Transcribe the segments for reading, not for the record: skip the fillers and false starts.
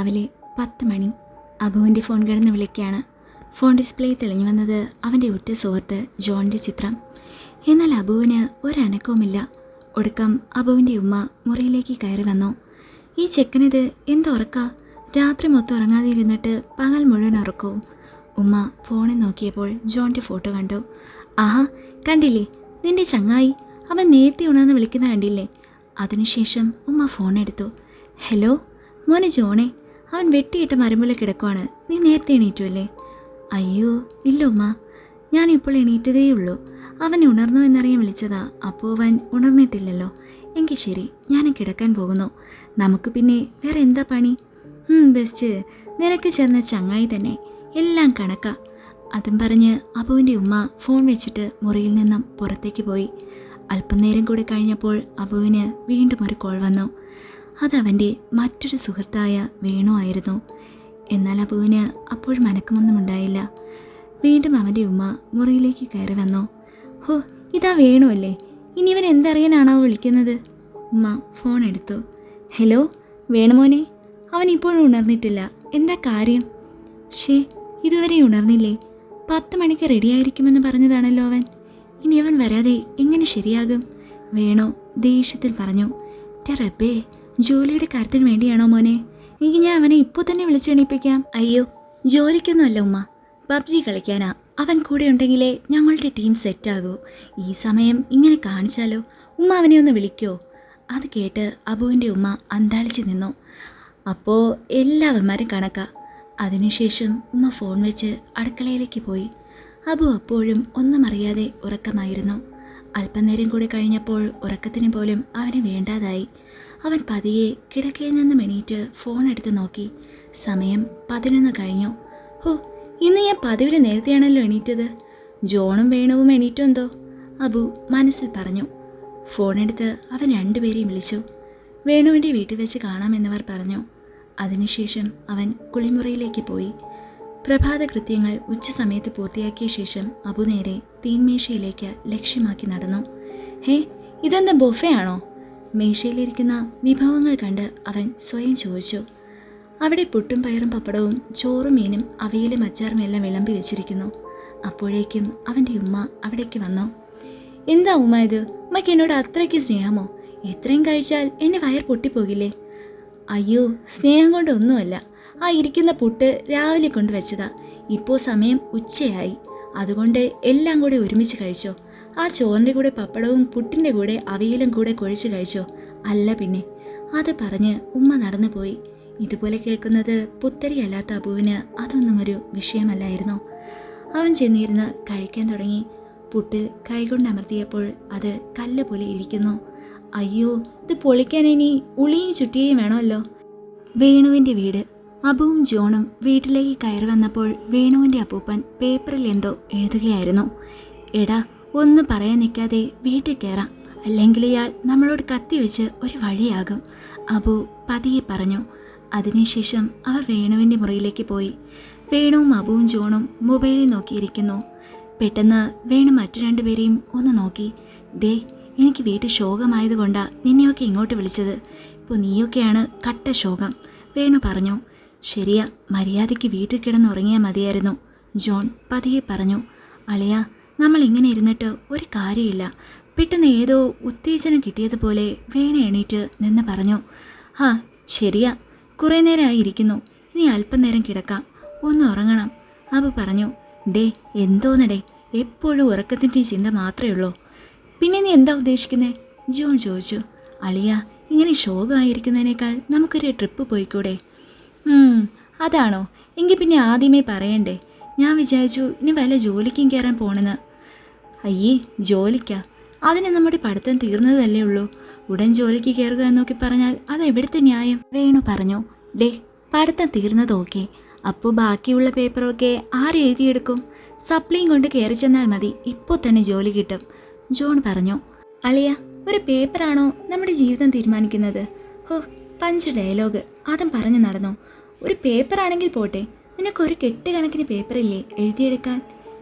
രാവിലെ 10 മണി. അബുവിൻ്റെ ഫോൺ കിടന്ന് വിളിക്കുകയാണ്. ഫോൺ ഡിസ്പ്ലേ തെളിഞ്ഞു വന്നത് അവൻ്റെ ഉറ്റ സുഹൃത്ത് ജോണിൻ്റെ ചിത്രം. എന്നാൽ അബുവിന് ഒരനക്കവുമില്ല. ഒടുക്കം അബുവിൻ്റെ ഉമ്മ മുറിയിലേക്ക് കയറി വന്നു. ഈ ചെക്കനിത് എന്തുറക്കാ? രാത്രി മൊത്തം ഉറങ്ങാതെ ഇരുന്നിട്ട് പകൽ മുഴുവൻ ഉറക്കവും. ഉമ്മ ഫോണിൽ നോക്കിയപ്പോൾ ജോണിൻ്റെ ഫോട്ടോ കണ്ടു. ആഹാ, കണ്ടില്ലേ നിന്റെ ചങ്ങായി? അവൻ നേരത്തെ ഉണർന്ന് വിളിക്കുന്ന കണ്ടില്ലേ? അതിനുശേഷം ഉമ്മ ഫോൺ എടുത്തു. ഹലോ മോനെ ജോണേ, അവൻ വെട്ടിയിട്ട മരമുള്ള കിടക്കുവാണ്. നീ നേരത്തെ എണീറ്റു അല്ലേ? അയ്യോ ഇല്ല ഉമ്മ, ഞാനിപ്പോൾ എണീറ്റതേ ഉള്ളൂ. അവൻ ഉണർന്നു എന്നറിയാൻ വിളിച്ചതാ. അപ്പോൾ അവൻ ഉണർന്നിട്ടില്ലല്ലോ. എങ്കിൽ ശരി, ഞാൻ കിടക്കാൻ പോകുന്നു. നമുക്ക് പിന്നെ വേറെ എന്താ പണി? ബെസ്റ്റ്, നിനക്ക് ചേർന്ന ചങ്ങായി തന്നെ, എല്ലാം കണക്കാ. അതും പറഞ്ഞ് അബുവിൻ്റെ ഉമ്മ ഫോൺ വെച്ചിട്ട് മുറിയിൽ നിന്നും പുറത്തേക്ക് പോയി. അല്പനേരം കൂടി കഴിഞ്ഞപ്പോൾ അബുവിന് വീണ്ടും ഒരു കോൾ വന്നു. അതവൻ്റെ മറ്റൊരു സുഹൃത്തായ വേണു ആയിരുന്നു. എന്നാൽ അബുവിന് അപ്പോഴും അനക്കമൊന്നും ഉണ്ടായില്ല. വീണ്ടും അവൻ്റെ ഉമ്മ മുറിയിലേക്ക് കയറി വന്നു. ഹോ, ഇതാ വേണു അല്ലേ? ഇനി ഇവൻ എന്തറിയാനാണോ വിളിക്കുന്നത്? ഉമ്മ ഫോൺ എടുത്തു. ഹലോ വേണുമോനെ, അവൻ ഇപ്പോഴും ഉണർന്നിട്ടില്ല. എന്താ കാര്യം? ഷേ, ഇതുവരെ ഉണർന്നില്ലേ? 10 മണിക്ക് റെഡിയായിരിക്കുമെന്ന് പറഞ്ഞതാണല്ലോ അവൻ. ഇനി അവൻ വരാതെ എങ്ങനെ ശരിയാകും? വേണു ദേഷ്യത്തിൽ പറഞ്ഞു. റബ്ബേ, ജോലിയുടെ കാര്യത്തിന് വേണ്ടിയാണോ മോനെ? എങ്കിൽ ഞാൻ അവനെ ഇപ്പോൾ തന്നെ വിളിച്ചെണീപ്പിക്കാം. അയ്യോ, ജോലിക്കൊന്നുമല്ല ഉമ്മ, പബ്ജി കളിക്കാനാ. അവൻ കൂടെ ഉണ്ടെങ്കിലേ ഞങ്ങളുടെ ടീം സെറ്റാകൂ. ഈ സമയം ഇങ്ങനെ കാണിച്ചാലോ? ഉമ്മ അവനെ ഒന്ന് വിളിക്കോ? അത് കേട്ട് അബുവിൻ്റെ ഉമ്മ അന്താളിച്ച് നിന്നു. അപ്പോൾ എല്ലാവന്മാരും കണക്കാ. അതിനുശേഷം ഉമ്മ ഫോൺ വെച്ച് അടുക്കളയിലേക്ക് പോയി. അബു അപ്പോഴും ഒന്നും അറിയാതെ ഉറക്കമായിരുന്നു. അല്പനേരം കൂടി കഴിഞ്ഞപ്പോൾ ഉറക്കത്തിന് പോലും അവന് വേണ്ടാതായി. അവൻ പതിയെ കിടക്കയിൽ നിന്നും എണീറ്റ് ഫോൺ എടുത്ത് നോക്കി. സമയം 11 കഴിഞ്ഞു. ഹോ, ഇന്ന് ഞാൻ പതിവിന് നേരത്തെയാണല്ലോ എണീറ്റത്. ജോണും വേണുവും എണീറ്റെന്തോ? അബു മനസ്സിൽ പറഞ്ഞു. ഫോണെടുത്ത് അവൻ രണ്ടുപേരെയും വിളിച്ചു. വേണുവിൻ്റെ വീട്ടിൽ വെച്ച് കാണാമെന്നവർ പറഞ്ഞു. അതിനുശേഷം അവൻ കുളിമുറിയിലേക്ക് പോയി. പ്രഭാത കൃത്യങ്ങൾ ഉച്ച സമയത്ത് പൂർത്തിയാക്കിയ ശേഷം അബു നേരെ തീൻമേശയിലേക്ക് ലക്ഷ്യമാക്കി നടന്നു. ഹേ, ഇതെന്താ ബൊഫേ ആണോ? മേശയിലിരിക്കുന്ന വിഭവങ്ങൾ കണ്ട് അവൻ സ്വയം ചോദിച്ചു. അവിടെ പുട്ടും പയറും പപ്പടവും ചോറും മീനും അവിയലും അച്ചാറും എല്ലാം വിളമ്പി വെച്ചിരിക്കുന്നു. അപ്പോഴേക്കും അവൻ്റെ ഉമ്മ അവിടേക്ക് വന്നു. എന്താ ഉമ്മ ഇത്? ഉമ്മയ്ക്ക് എന്നോട് അത്രയ്ക്ക് സ്നേഹമോ? എത്രയും കഴിച്ചാൽ എൻ്റെ വയർ പൊട്ടിപ്പോകില്ലേ? അയ്യോ, സ്നേഹം കൊണ്ടൊന്നുമല്ല. ആ ഇരിക്കുന്ന പുട്ട് രാവിലെ കൊണ്ടുവച്ചതാ. ഇപ്പോൾ സമയം ഉച്ചയായി, അതുകൊണ്ട് എല്ലാം കൂടെ ഒരുമിച്ച് കഴിച്ചോ. ആ ചോറിൻ്റെ കൂടെ പപ്പടവും പുട്ടിൻ്റെ കൂടെ അവിയലും കൂടെ കുഴച്ച് കഴിച്ചോ? അല്ല പിന്നെ. അത് പറഞ്ഞ് ഉമ്മ നടന്നു പോയി. ഇതുപോലെ കേൾക്കുന്നത് പുത്തരിയല്ലാത്ത അബുവിന് അതൊന്നും ഒരു വിഷയമല്ലായിരുന്നു. അവൻ ചെന്നിരുന്ന് കഴിക്കാൻ തുടങ്ങി. പുട്ടിൽ കൈകൊണ്ടമർത്തിയപ്പോൾ അത് കല്ല് പോലെ ഇരിക്കുന്നു. അയ്യോ, ഇത് പൊളിക്കാൻ ഇനി ഉളിയും ചുറ്റിയും വേണമല്ലോ. വേണുവിൻ്റെ വീട്. അബുവും ജോണും വീട്ടിലേക്ക് കയറി വന്നപ്പോൾ വേണുവിൻ്റെ അപ്പൂപ്പൻ പേപ്പറിൽ എന്തോ എഴുതുകയായിരുന്നു. എടാ, ഒന്നും പറയാൻ നിൽക്കാതെ വീട്ടിൽ കയറാം, അല്ലെങ്കിൽ ഇയാൾ നമ്മളോട് കത്തി വെച്ച് ഒരു വഴിയാകും, അബു പതിയെ പറഞ്ഞു. അതിനുശേഷം അവർ വേണുവിൻ്റെ മുറിയിലേക്ക് പോയി. വേണുവും അബുവും ജോണും മൊബൈലിൽ നോക്കിയിരിക്കുന്നു. പെട്ടെന്ന് വേണു മറ്റു രണ്ടുപേരെയും ഒന്ന് നോക്കി. ഡേ, എനിക്ക് വീട്ടിൽ ശോകമായതുകൊണ്ടാണ് നിന്നെയൊക്കെ ഇങ്ങോട്ട് വിളിച്ചത്. ഇപ്പോൾ നീയൊക്കെയാണ് കട്ട ശോകം, വേണു പറഞ്ഞു. ശരിയാ, മര്യാദയ്ക്ക് വീട്ടിൽ കിടന്നുറങ്ങിയാൽ മതിയായിരുന്നു, ജോൺ പതിയെ പറഞ്ഞു. അളിയ, നമ്മൾ ഇങ്ങനെ ഇരുന്നിട്ട് ഒരു കാര്യമില്ല. പെട്ടെന്ന് ഏതോ ഉത്തേജനം കിട്ടിയതുപോലെ വേണ എണീറ്റ് നിന്ന് പറഞ്ഞു. ആ ശരിയാ, കുറേ നേരമായി ഇരിക്കുന്നു. ഇനി അല്പനേരം കിടക്കാം, ഒന്ന് ഉറങ്ങണം, അബു പറഞ്ഞു. ഡേ, എന്തോന്നടേ, എപ്പോഴും ഉറക്കത്തിൻ്റെ ചിന്ത മാത്രമേ ഉള്ളൂ. പിന്നെ നീ എന്താ ഉദ്ദേശിക്കുന്നത്? ജോൺ ചോദിച്ചു. അളിയ, ഇങ്ങനെ ശോകമായിരിക്കുന്നതിനേക്കാൾ നമുക്കൊരു ട്രിപ്പ് പോയിക്കൂടെ? അതാണോ? എങ്കിൽ പിന്നെ ആദ്യമേ പറയണ്ടേ. ഞാൻ വിചാരിച്ചു ഇനി വല്ല ജോലിക്കും കയറാൻ പോണെന്ന്. അയ്യേ, ജോലിക്കാ? അതിന് നമ്മുടെ പഠിത്തം തീർന്നതല്ലേ ഉള്ളൂ. ഉടൻ ജോലിക്ക് കയറുക എന്നൊക്കെ പറഞ്ഞാൽ അതെവിടുത്തെ ന്യായം? വേണു പറഞ്ഞു. ഡേ, പഠിത്തം തീർന്നത് ഓക്കെ, അപ്പോൾ ബാക്കിയുള്ള പേപ്പറൊക്കെ ആരെഴുതിയെടുക്കും? സപ്ലിയും കൊണ്ട് കയറി ചെന്നാൽ മതി, ഇപ്പോൾ തന്നെ ജോലി കിട്ടും, ജോൺ പറഞ്ഞു. അളിയ, ഒരു പേപ്പറാണോ നമ്മുടെ ജീവിതം തീരുമാനിക്കുന്നത്? ഹോ, പഞ്ച് ഡയലോഗ് അതും പറഞ്ഞു നടന്നു. ഒരു പേപ്പറാണെങ്കിൽ പോട്ടെ, നിനക്കൊരു കെട്ടുകണക്കിന് പേപ്പറില്ലേ എഴുതിയെടുക്കാൻ?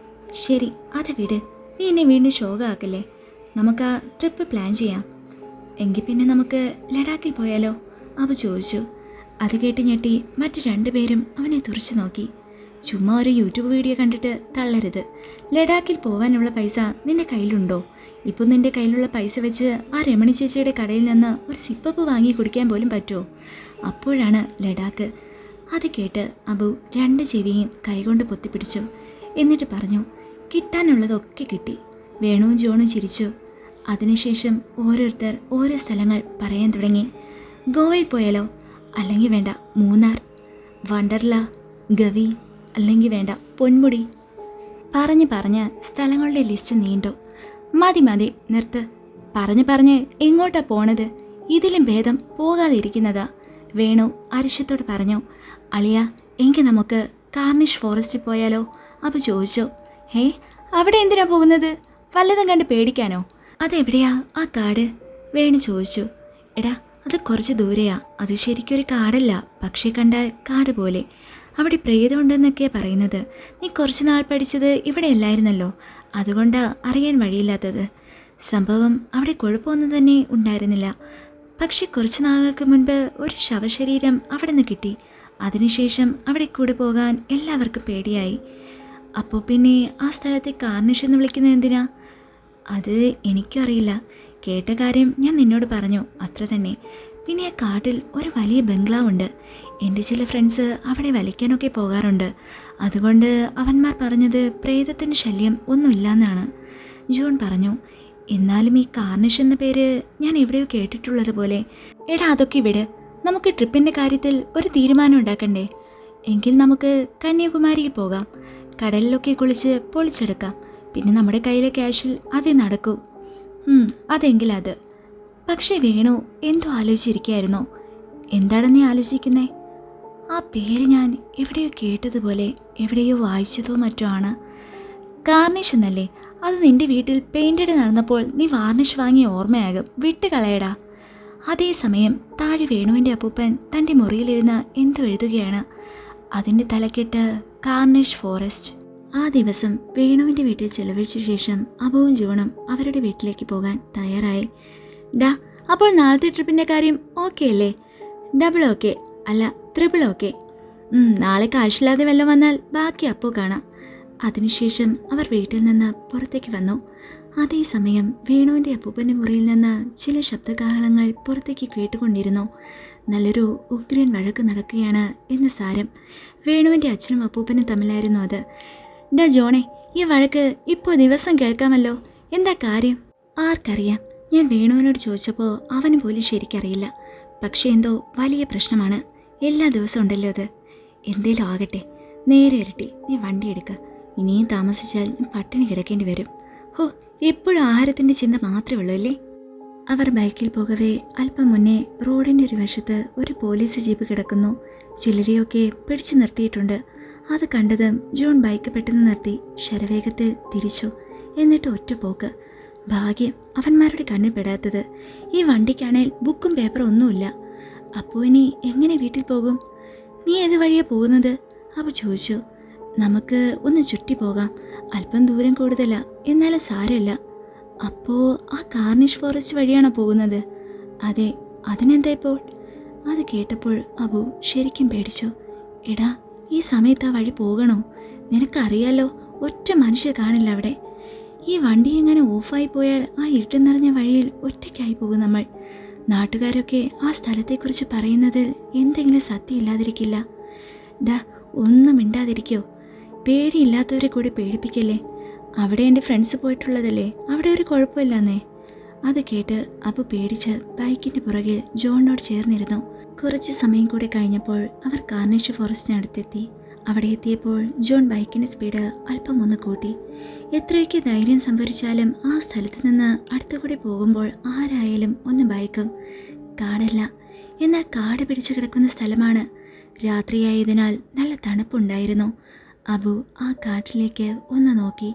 ശരി, അത് വിട്, നീ എന്നെ വീണ്ടും ശോകമാക്കല്ലേ. നമുക്ക് ആ ട്രിപ്പ് പ്ലാൻ ചെയ്യാം. എങ്കിൽ പിന്നെ നമുക്ക് ലഡാക്കിൽ പോയാലോ? അവ ചോദിച്ചു. അത് കേട്ട് ഞെട്ടി മറ്റു രണ്ടുപേരും അവനെ തുറച്ചു നോക്കി. ചുമ്മാ ഒരു യൂട്യൂബ് വീഡിയോ കണ്ടിട്ട് തള്ളരുത്. ലഡാക്കിൽ പോവാനുള്ള പൈസ നിന്റെ കയ്യിലുണ്ടോ? ഇപ്പോൾ നിന്റെ കയ്യിലുള്ള പൈസ വെച്ച് ആ രമണി ചേച്ചിയുടെ കടയിൽ നിന്ന് ഒരു സിപ്പപ്പ് വാങ്ങി കുടിക്കാൻ പോലും പറ്റുമോ? അപ്പോഴാണ് ലഡാക്ക്. അത് കേട്ട് അബു രണ്ട് ചെവിയും കൈകൊണ്ട് പൊത്തിപ്പിടിച്ചു. എന്നിട്ട് പറഞ്ഞു, കിട്ടാനുള്ളതൊക്കെ കിട്ടി. വേണുവും ജോണും ചിരിച്ചു. അതിനുശേഷം ഓരോരുത്തർ ഓരോ സ്ഥലങ്ങൾ പറയാൻ തുടങ്ങി. ഗോവയിൽ പോയാലോ? അല്ലെങ്കിൽ വേണ്ട മൂന്നാർ. വണ്ടർല, ഗവി, അല്ലെങ്കിൽ വേണ്ട പൊന്മുടി. പറഞ്ഞ് സ്ഥലങ്ങളുടെ ലിസ്റ്റ് നീണ്ടു. മതി നിർത്ത്. പറഞ്ഞ് എങ്ങോട്ടാ പോണത്? ഇതിലും ഭേദം പോകാതെ ഇരിക്കുന്നതാ. വേണു അരിശത്തോട് പറഞ്ഞു. അളിയ, എങ്കിൽ നമുക്ക് കാർണിഷ് ഫോറസ്റ്റിൽ പോയാലോ? അപ്പൊ ചോദിച്ചു. അവിടെ എന്തിനാ പോകുന്നത്? വല്ലതും കണ്ട് പേടിക്കാനോ? അതെവിടെയാ ആ കാട്? വേണു ചോദിച്ചു. എടാ, അത് കുറച്ച് ദൂരെയാ. അത് ശരിക്കൊരു കാടല്ല, പക്ഷേ കണ്ടാൽ കാട് പോലെ. അവിടെ പ്രേതമുണ്ടെന്നൊക്കെയാണ് പറയുന്നത്. നീ കുറച്ച് നാൾ പഠിച്ചത് ഇവിടെ അല്ലായിരുന്നല്ലോ, അതുകൊണ്ടാ അറിയാൻ വഴിയില്ലാത്തത്. സംഭവം അവിടെ കുഴപ്പമൊന്നും തന്നെ ഉണ്ടായിരുന്നില്ല. പക്ഷെ കുറച്ച് നാളുകൾക്ക് മുൻപ് ഒരു ശവശരീരം അവിടെ നിന്ന് കിട്ടി. അതിനുശേഷം അവിടെ കൂടെ പോകാൻ എല്ലാവർക്കും പേടിയായി. അപ്പോൾ പിന്നെ ആ സ്ഥലത്തെ കാർണിഷ് എന്ന് വിളിക്കുന്നത് എന്തിനാ? അത് എനിക്കും അറിയില്ല. കേട്ട കാര്യം ഞാൻ നിന്നോട് പറഞ്ഞു, അത്ര തന്നെ. പിന്നെ ആ കാട്ടിൽ ഒരു വലിയ ബംഗ്ലാവുണ്ട്. എൻ്റെ ചില ഫ്രണ്ട്സ് അവിടെ വലിക്കാനൊക്കെ പോകാറുണ്ട്. അതുകൊണ്ട് അവന്മാർ പറഞ്ഞത് പ്രേതത്തിൻ്റെ ശല്യം ഒന്നുമില്ലെന്നാണ്. ജോൺ പറഞ്ഞു. എന്നാലും ഈ കാർണിഷ് എന്ന പേര് ഞാൻ എവിടെയോ കേട്ടിട്ടുള്ളത് പോലെ. എടാ, അതൊക്കെ ഇവിടെ. നമുക്ക് ട്രിപ്പിൻ്റെ കാര്യത്തിൽ ഒരു തീരുമാനം ഉണ്ടാക്കണ്ടേ? എങ്കിൽ നമുക്ക് കന്യാകുമാരിയിൽ പോകാം. കടലിലൊക്കെ കുളിച്ച് പൊളിച്ചെടുക്കാം. പിന്നെ നമ്മുടെ കയ്യിലെ ക്യാഷിൽ അതേ നടക്കൂ. അതെങ്കിൽ അത്. പക്ഷെ വേണു എന്തോ ആലോചിച്ചിരിക്കുകയായിരുന്നോ? എന്താണ് നീ ആലോചിക്കുന്നേ? ആ പേര് ഞാൻ എവിടെയോ കേട്ടതുപോലെ, എവിടെയോ വായിച്ചതോ മറ്റോ ആണ്. കാർണിഷ് എന്നല്ലേ? അത് നിന്റെ വീട്ടിൽ പെയിൻറ്റഡ് നടന്നപ്പോൾ നീ വാർണിഷ് വാങ്ങിയ ഓർമ്മയാകും. വിട്ടുകളയടാ. അതേസമയം താഴെ വേണുവിൻ്റെ അപ്പൂപ്പൻ തൻ്റെ മുറിയിലിരുന്ന് എന്തോ എഴുതുകയാണ്. അതിൻ്റെ തലക്കെട്ട് കാർണിഷ് ഫോറസ്റ്റ്. ആ ദിവസം വേണുവിൻ്റെ വീട്ടിൽ ചെലവഴിച്ച ശേഷം അബുവും ജോണും അവരുടെ വീട്ടിലേക്ക് പോകാൻ തയ്യാറായി. ഡാ, അപ്പോൾ നാളത്തെ ട്രിപ്പിൻ്റെ കാര്യം ഓക്കെ അല്ലേ? ഡബിൾ ഓക്കെ, അല്ല ട്രിപ്പിൾ ഓക്കെ. നാളെ കാശില്ലാതെ വല്ലതും വന്നാൽ ബാക്കി അപ്പോൾ കാണാം. അതിനുശേഷം അവർ വീട്ടിൽ നിന്ന് പുറത്തേക്ക് വന്നു. അതേസമയം വേണുവിൻ്റെ അപ്പൂപ്പൻ്റെ മുറിയിൽ നിന്ന് ചില ശബ്ദകാഹളങ്ങൾ പുറത്തേക്ക് കേട്ടുകൊണ്ടിരുന്നു. നല്ലൊരു ഉഗ്രൻ വഴക്ക് നടക്കുകയാണ് എന്ന് സാരം. വേണുവിൻ്റെ അച്ഛനും അപ്പൂപ്പനും തമ്മിലായിരുന്നു അത്. ഡാ ജോണേ, ഈ വഴക്ക് ഇപ്പോൾ ദിവസം കേൾക്കാമല്ലോ. എന്താ കാര്യം? ആർക്കറിയാം. ഞാൻ വേണുവിനോട് ചോദിച്ചപ്പോൾ അവന് പോലും ശരിക്കറിയില്ല. പക്ഷേ എന്തോ വലിയ പ്രശ്നമാണ്. എല്ലാ ദിവസവും ഉണ്ടല്ലോ അത്. എന്തേലും ആകട്ടെ. നേരെ ഇരട്ടി, നീ വണ്ടി എടുക്കുക. ഇനിയും താമസിച്ചാൽ പട്ടിണി കിടക്കേണ്ടി വരും. എപ്പോഴും ആഹാരത്തിൻ്റെ ചിന്ത മാത്രമേ ഉള്ളൂ അല്ലേ? അവർ ബൈക്കിൽ പോകവേ അല്പം മുന്നേ റോഡിൻ്റെ ഒരു വശത്ത് ഒരു പോലീസ് ജീപ്പ് കിടക്കുന്നു. ചിലരെയൊക്കെ പിടിച്ചു നിർത്തിയിട്ടുണ്ട്. അത് കണ്ടതും ജോൺ ബൈക്ക് പെട്ടെന്ന് നിർത്തി ശരവേഗത്തിൽ തിരിച്ചു. എന്നിട്ട് ഒറ്റ പോക്ക്. ഭാഗ്യം അവന്മാരുടെ കണ്ണിൽ പെടാത്തത്. ഈ വണ്ടിക്കാണേൽ ബുക്കും പേപ്പറും ഒന്നുമില്ല. അപ്പോൾ ഇനി എങ്ങനെ വീട്ടിൽ പോകും? നീ ഏത് വഴിയാണ് പോകുന്നത്? അവ ചോദിച്ചു. നമുക്ക് ഒന്ന് ചുറ്റി പോകാം. അല്പം ദൂരം കൂടുതലാ, എന്നാലും സാരമില്ല. അപ്പോൾ ആ കാർണിഷ് ഫോറസ്റ്റ് വഴിയാണോ പോകുന്നത്? അതെ. അതിനെന്താ ഇപ്പോൾ? അത് കേട്ടപ്പോൾ അബു ശരിക്കും പേടിച്ചു. എടാ, ഈ സമയത്ത് ആ വഴി പോകണോ? നിനക്കറിയാലോ, ഒറ്റ മനുഷ്യർ കാണില്ല അവിടെ. ഈ വണ്ടി എങ്ങനെ ഓഫായി പോയാൽ ആ ഇരുട്ട് നിറഞ്ഞ വഴിയിൽ ഒറ്റയ്ക്കായി പോകും നമ്മൾ. നാട്ടുകാരൊക്കെ ആ സ്ഥലത്തെക്കുറിച്ച് പറയുന്നതിൽ എന്തെങ്കിലും സത്യം ഇല്ലാതിരിക്കില്ല. ഡാ, ഒന്നും മിണ്ടാതിരിക്കോ. പേടിയില്ലാത്തവരെ കൂടി പേടിപ്പിക്കല്ലേ. അവിടെ എൻ്റെ ഫ്രണ്ട്സ് പോയിട്ടുള്ളതല്ലേ, അവിടെ ഒരു കുഴപ്പമില്ലെന്നേ. അത് കേട്ട് അബു പേടിച്ച് ബൈക്കിൻ്റെ പുറകിൽ ജോണിനോട് ചേർന്നിരുന്നു. കുറച്ച് സമയം കൂടെ കഴിഞ്ഞപ്പോൾ അവർ കാർണിഷ് ഫോറസ്റ്റിനടുത്തെത്തി. അവിടെ എത്തിയപ്പോൾ ജോൺ ബൈക്കിൻ്റെ സ്പീഡ് അല്പം ഒന്ന് കൂട്ടി. എത്രയൊക്കെ ധൈര്യം സംഭരിച്ചാലും ആ സ്ഥലത്ത് നിന്ന് അടുത്തുകൂടി പോകുമ്പോൾ ആരായാലും ഒന്ന് ഭയക്കും. കാടല്ല, എന്നാൽ കാട് പിടിച്ചു കിടക്കുന്ന സ്ഥലമാണ്. രാത്രിയായതിനാൽ നല്ല തണുപ്പുണ്ടായിരുന്നു. അബു ആ കാട്ടിലേക്ക് ഒന്ന് നോക്കി.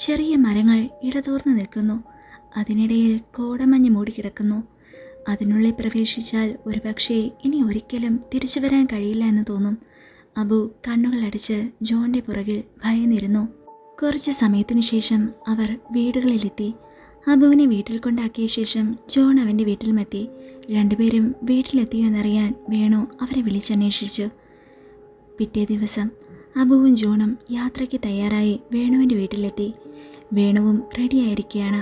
ചെറിയ മരങ്ങൾ ഇടതൂർന്ന് നിൽക്കുന്നു. അതിനിടയിൽ കോടമഞ്ഞ് മൂടിക്കിടക്കുന്നു. അതിനുള്ളിൽ പ്രവേശിച്ചാൽ ഒരുപക്ഷെ ഇനി ഒരിക്കലും തിരിച്ചു വരാൻ കഴിയില്ല എന്ന് തോന്നും. അബു കണ്ണുകളടച്ച് ജോണിൻ്റെ പുറകിൽ ഭയന്നിരുന്നു. കുറച്ച് സമയത്തിനു ശേഷം അവർ വീടുകളിലെത്തി. അബുവിനെ വീട്ടിൽ കൊണ്ടാക്കിയ ശേഷം ജോൺ അവൻ്റെ വീട്ടിലുമെത്തി. രണ്ടുപേരും വീട്ടിലെത്തിയോന്നറിയാൻ വേണു അവരെ വിളിച്ചന്വേഷിച്ചു. പിറ്റേ ദിവസം അബുവും ജോണും യാത്രയ്ക്ക് തയ്യാറായി വേണുവിൻ്റെ വീട്ടിലെത്തി. വേണുവും റെഡിയായിരിക്കുകയാണ്.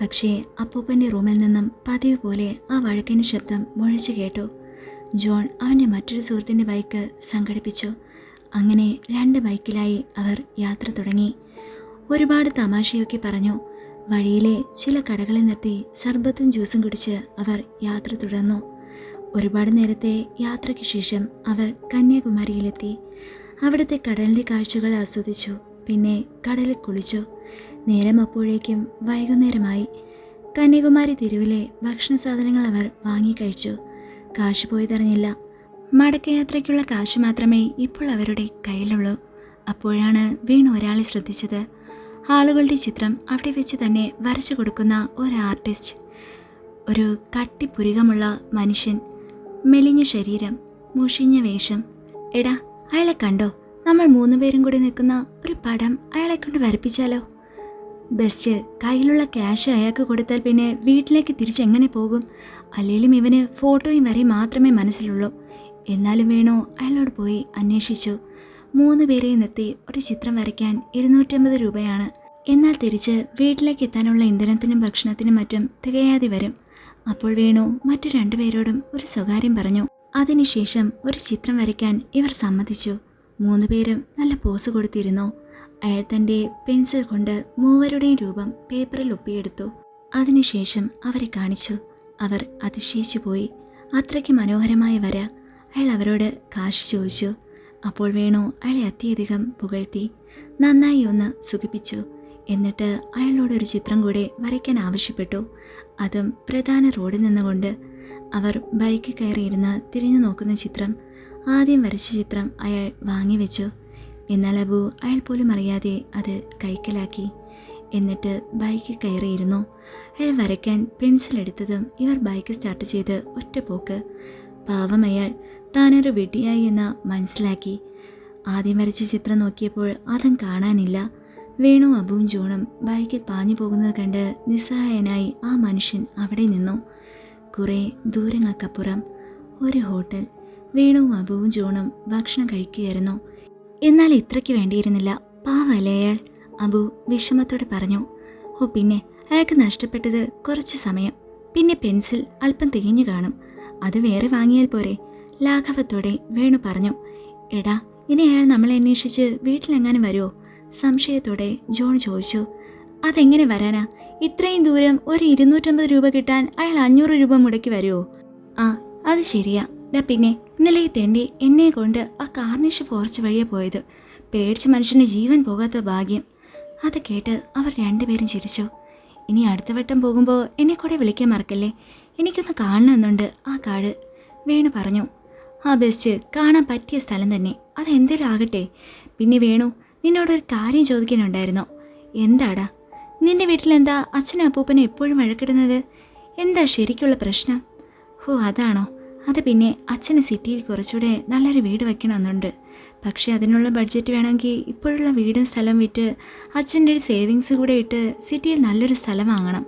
പക്ഷേ അപ്പൂപ്പൻ്റെ റൂമിൽ നിന്നും പതിവ് പോലെ ആ വഴക്കിന് ശബ്ദം മുഴച്ചു കേട്ടു. ജോൺ അവൻ്റെ മറ്റൊരു സുഹൃത്തിൻ്റെ ബൈക്ക് സംഘടിപ്പിച്ചു. അങ്ങനെ 2 ബൈക്കിലായി അവർ യാത്ര തുടങ്ങി. ഒരുപാട് തമാശയൊക്കെ പറഞ്ഞു. വഴിയിലെ ചില കടകളിൽ നിർത്തി സർബത്തും ജ്യൂസും കുടിച്ച് അവർ യാത്ര തുടർന്നു. ഒരുപാട് നേരത്തെ യാത്രയ്ക്ക് ശേഷം അവർ കന്യാകുമാരിയിലെത്തി. അവിടുത്തെ കടലിൻ്റെ കാഴ്ചകൾ ആസ്വദിച്ചു. പിന്നെ കടലിൽ കുളിച്ചു. നേരം അപ്പോഴേക്കും വൈകുന്നേരമായി. കന്യാകുമാരി തെരുവിലെ ഭക്ഷണ സാധനങ്ങൾ അവർ വാങ്ങിക്കഴിച്ചു. കാശ് പോയതറിഞ്ഞില്ല. മടക്കയാത്രയ്ക്കുള്ള കാശ് മാത്രമേ ഇപ്പോൾ അവരുടെ കയ്യിലുള്ളൂ. അപ്പോഴാണ് വീണു ഒരാളെ ശ്രദ്ധിച്ചത്. ആളുകളുടെ ചിത്രം അവിടെ വെച്ച് തന്നെ വരച്ചു കൊടുക്കുന്ന ഒരു ആർട്ടിസ്റ്റ്. ഒരു കട്ടിപ്പുരികമുള്ള മനുഷ്യൻ, മെലിഞ്ഞ ശരീരം, മുഷിഞ്ഞ വേഷം. എടാ, അയാളെ കണ്ടോ? നമ്മൾ 3 പേരും കൂടി നിൽക്കുന്ന ഒരു പടം അയാളെ കൊണ്ട് വരപ്പിച്ചാലോ? ബെസ്റ്റ്. കയ്യിലുള്ള ക്യാഷ് അയാൾക്ക് കൊടുത്താൽ പിന്നെ വീട്ടിലേക്ക് തിരിച്ചെങ്ങനെ പോകും? അല്ലെങ്കിലും ഇവന് ഫോട്ടോയും വരെയും മാത്രമേ മനസ്സിലുള്ളൂ. എന്നാലും വേണോ അയാളോട് പോയി അന്വേഷിച്ചു. 3 പേരെയും നിർത്തി ഒരു ചിത്രം വരയ്ക്കാൻ 250 രൂപയാണ്. എന്നാൽ തിരിച്ച് വീട്ടിലേക്ക് എത്താനുള്ള ഇന്ധനത്തിനും ഭക്ഷണത്തിനും മറ്റും തികയാതെ വരും. അപ്പോൾ വേണു മറ്റു 2 പേരോടും ഒരു സ്വകാര്യം പറഞ്ഞു. അതിനുശേഷം ഒരു ചിത്രം വരയ്ക്കാൻ ഇവർ സമ്മതിച്ചു. 3 പേരും നല്ല പോസ് കൊടുത്തിരുന്നു. അയാൾ തൻ്റെ പെൻസിൽ കൊണ്ട് 3 രൂപം പേപ്പറിൽ ഒപ്പിയെടുത്തു. അതിനുശേഷം അവരെ കാണിച്ചു. അവർ അതിശയിച്ചു പോയി. അത്രയ്ക്ക് മനോഹരമായ വര. അയാൾ അവരോട് കാശ് ചോദിച്ചു. അപ്പോൾ വേണു അയാളെ അത്യധികം പുകഴ്ത്തി. നന്നായി ഒന്ന് സുഖിപ്പിച്ചു. എന്നിട്ട് അയാളോടൊരു ചിത്രം കൂടെ വരയ്ക്കാൻ ആവശ്യപ്പെട്ടു. അതും പ്രധാന റോഡിൽ നിന്നുകൊണ്ട്. അവർ ബൈക്ക് കയറിയിരുന്ന് തിരിഞ്ഞു നോക്കുന്ന ചിത്രം, ആദ്യം വരച്ച ചിത്രം അയാൾ വാങ്ങിവെച്ചു. എന്നാൽ അബു അയാൾ പോലും അറിയാതെ അത് കൈക്കലാക്കി. എന്നിട്ട് ബൈക്ക് കയറിയിരുന്നു. അയാൾ വരയ്ക്കാൻ പെൻസിലെടുത്തതും ഇവർ ബൈക്ക് സ്റ്റാർട്ട് ചെയ്ത് ഒറ്റ പോക്ക്. പാവം അയാൾ താനൊരു വെടിയായി എന്ന് മനസ്സിലാക്കി. ആദ്യം വരച്ച ചിത്രം നോക്കിയപ്പോൾ അതും കാണാനില്ല. വേണു അബുവും ജോണും ബൈക്കിൽ പാഞ്ഞു പോകുന്നത് കണ്ട് നിസ്സഹായനായി ആ മനുഷ്യൻ അവിടെ നിന്നു. കുറേ ദൂരങ്ങൾക്കപ്പുറം ഒരു ഹോട്ടൽ. വേണുവും അബുവും ജോണും ഭക്ഷണം കഴിക്കുകയായിരുന്നു. എന്നാൽ ഇത്രയ്ക്ക് വേണ്ടിയിരുന്നില്ല. പാവല്ലേ അയാൾ, അബു വിഷമത്തോടെ പറഞ്ഞു. ഓ പിന്നെ, അയാൾക്ക് നഷ്ടപ്പെട്ടത് കുറച്ച് സമയം. പിന്നെ പെൻസിൽ അല്പം തികഞ്ഞു കാണും. അത് വേറെ വാങ്ങിയാൽ പോരെ? ലാഘവത്തോടെ വേണു പറഞ്ഞു. എടാ, ഇനി അയാൾ നമ്മളെ അന്വേഷിച്ച് വീട്ടിലെങ്ങാനും വരുമോ? സംശയത്തോടെ ജോൺ ചോദിച്ചു. അതെങ്ങനെ വരാനാ? ഇത്രയും ദൂരം ഒരു 250 രൂപ കിട്ടാൻ അയാൾ 500 രൂപ മുടക്കി വരുമോ? ആ, അത് ശരിയാ. പിന്നെ ഇന്നലെ ഈ തെണ്ടി എന്നെ കൊണ്ട് ആ കാർണിഷ് ഫോറസ്റ്റ് വഴിയെ പോയത്. പേടിച്ച് മനുഷ്യൻ്റെ ജീവൻ പോകാത്ത ഭാഗ്യം. അത് കേട്ട് അവർ 2 പേരും ചിരിച്ചു. ഇനി അടുത്ത വട്ടം പോകുമ്പോൾ എന്നെ കൂടെ വിളിക്കാൻ മറക്കല്ലേ. എനിക്കൊന്ന് കാണണമെന്നുണ്ട് ആ കാട്, വേണു പറഞ്ഞു. ആ ബെസ്റ്റ്, കാണാൻ പറ്റിയ സ്ഥലം തന്നെ. അതെന്തേലും ആകട്ടെ. പിന്നെ വേണു, നിന്നോടൊരു കാര്യം ചോദിക്കാനുണ്ടായിരുന്നോ? എന്താടാ? നിന്റെ വീട്ടിലെന്താ അച്ഛനും അപ്പൂപ്പനും എപ്പോഴും വഴക്കിടുന്നത്? എന്താ ശരിക്കുള്ള പ്രശ്നം? ഓ, അതാണോ? അത് പിന്നെ അച്ഛന് സിറ്റിയിൽ കുറച്ചുകൂടെ നല്ലൊരു വീട് വയ്ക്കണമെന്നുണ്ട്. പക്ഷേ അതിനുള്ള ബഡ്ജറ്റ് വേണമെങ്കിൽ ഇപ്പോഴുള്ള വീടും സ്ഥലം വിറ്റ് അച്ഛൻ്റെ ഒരു സേവിങ്സ് കൂടെ ഇട്ട് സിറ്റിയിൽ നല്ലൊരു സ്ഥലം വാങ്ങണം.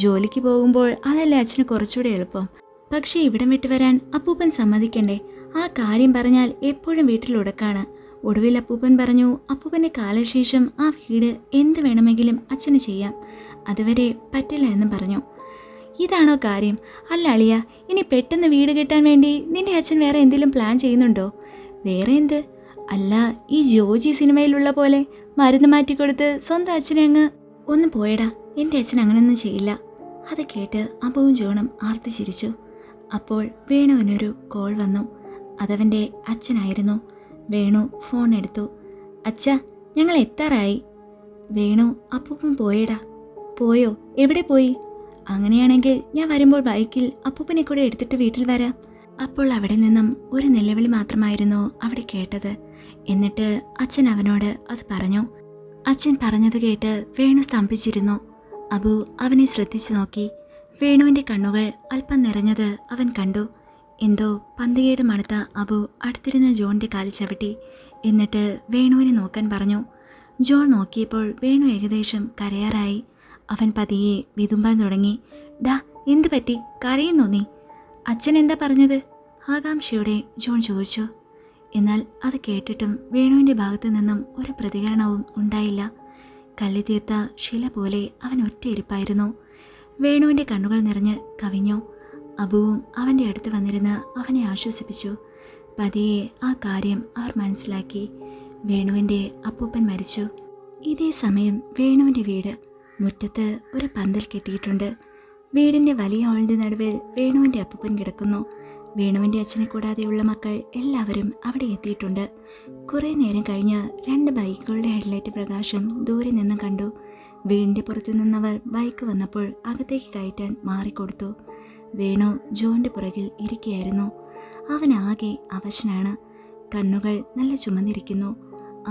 ജോലിക്ക് പോകുമ്പോൾ അതല്ലേ അച്ഛന് കുറച്ചുകൂടെ എളുപ്പം. പക്ഷേ ഇവിടം വിട്ട് വരാൻ അപ്പൂപ്പൻ സമ്മതിക്കണ്ടേ? ആ കാര്യം പറഞ്ഞാൽ എപ്പോഴും വീട്ടിലുടക്കാണ്. ഒടുവിൽ അപ്പൂപ്പൻ പറഞ്ഞു, അപ്പൂപ്പൻ്റെ കാലശേഷം ആ വീട് എന്ത് വേണമെങ്കിലും അച്ഛന് ചെയ്യാം, അതുവരെ പറ്റില്ല എന്നും പറഞ്ഞു. ഇതാണോ കാര്യം? അല്ല അളിയ, ഇനി പെട്ടെന്ന് വീട് കിട്ടാൻ വേണ്ടി നിന്റെ അച്ഛൻ വേറെ എന്തെങ്കിലും പ്ലാൻ ചെയ്യുന്നുണ്ടോ? വേറെ എന്ത്? അല്ല, ഈ ജോജി സിനിമയിലുള്ള പോലെ മരുന്ന് മാറ്റിക്കൊടുത്ത് സ്വന്തം അച്ഛനെ അങ്ങ്... ഒന്ന് പോയടാ, എൻ്റെ അച്ഛൻ അങ്ങനെയൊന്നും ചെയ്യില്ല. അത് കേട്ട് അബുവും ജോണും ആർത്തി ചിരിച്ചു. അപ്പോൾ വേണുവിനൊരു കോൾ വന്നു. അതവൻ്റെ അച്ഛനായിരുന്നു. വേണു ഫോൺ എടുത്തു. അച്ഛാ, ഞങ്ങൾ എത്താറായി. വേണു, അപ്പൂപ്പൻ പോയടാ. പോയോ? എവിടെ പോയി? അങ്ങനെയാണെങ്കിൽ ഞാൻ വരുമ്പോൾ ബൈക്കിൽ അപ്പൂപ്പനെ കൂടെ എടുത്തിട്ട് വീട്ടിൽ വരാം. അപ്പോൾ അവിടെ നിന്നും ഒരു നിലവിളി മാത്രമായിരുന്നു അവിടെ കേട്ടത്. എന്നിട്ട് അച്ഛൻ അവനോട് അത് പറഞ്ഞു. അച്ഛൻ പറഞ്ഞത് കേട്ട് വേണു സ്തംഭിച്ചിരുന്നു. അബു അവനെ ശ്രദ്ധിച്ചു നോക്കി. വേണുവിൻ്റെ കണ്ണുകൾ അല്പം നിറഞ്ഞത് അവൻ കണ്ടു. എന്തോ പന്തികേട് മണത്ത അബു അടുത്തിരുന്ന ജോണിൻ്റെ കാലിൽ ചവിട്ടി. എന്നിട്ട് വേണുവിനെ നോക്കാൻ പറഞ്ഞു. ജോൺ നോക്കിയപ്പോൾ വേണു ഏകദേശം കരയാറായി. അവൻ പതിയെ വിതുമ്പാൻ തുടങ്ങി. ഡാ, എന്തു പറ്റി? കരയുന്നോ നീ? അച്ഛൻ എന്താ പറഞ്ഞത്? ആകാംക്ഷയോടെ ജോൺ ചോദിച്ചു. എന്നാൽ അത് കേട്ടിട്ടും വേണുവിൻ്റെ ഭാഗത്തു നിന്നും ഒരു പ്രതികരണവും ഉണ്ടായില്ല. കല്ല് തീർത്ത ശില പോലെ അവൻ ഒറ്റയിരിപ്പായിരുന്നു. വേണുവിൻ്റെ കണ്ണുകൾ നിറഞ്ഞ് കവിഞ്ഞു. അബുവും അവൻ്റെ അടുത്ത് വന്നിരുന്ന് അവനെ ആശ്വസിപ്പിച്ചു. പതിയെ ആ കാര്യം അവർ മനസ്സിലാക്കി. വേണുവിൻ്റെ അപ്പൂപ്പൻ മരിച്ചു. ഇതേ സമയം വേണുവിൻ്റെ വീട് മുറ്റത്ത് ഒരു പന്തൽ കെട്ടിയിട്ടുണ്ട്. വീടിൻ്റെ വലിയ ഹാളിൻ്റെ നടുവിൽ വേണുവിൻ്റെ അപ്പൂപ്പൻ കിടക്കുന്നു. വേണുവിൻ്റെ അച്ഛനെ കൂടാതെയുള്ള മക്കൾ എല്ലാവരും അവിടെ എത്തിയിട്ടുണ്ട്. കുറേ നേരം കഴിഞ്ഞ് 2 ബൈക്കുകളുടെ ഹെഡ്ലൈറ്റ് പ്രകാശം ദൂരെ നിന്ന് കണ്ടു. വീടിൻ്റെ പുറത്തു നിന്നവർ ബൈക്ക് വന്നപ്പോൾ അകത്തേക്ക് കയറ്റാൻ മാറിക്കൊടുത്തു. വേണു ജോണിൻ്റെ പുറകിൽ ഇരിക്കുകയായിരുന്നു. അവനാകെ അവശനാണ്. കണ്ണുകൾ നല്ല ചുമന്നിരിക്കുന്നു.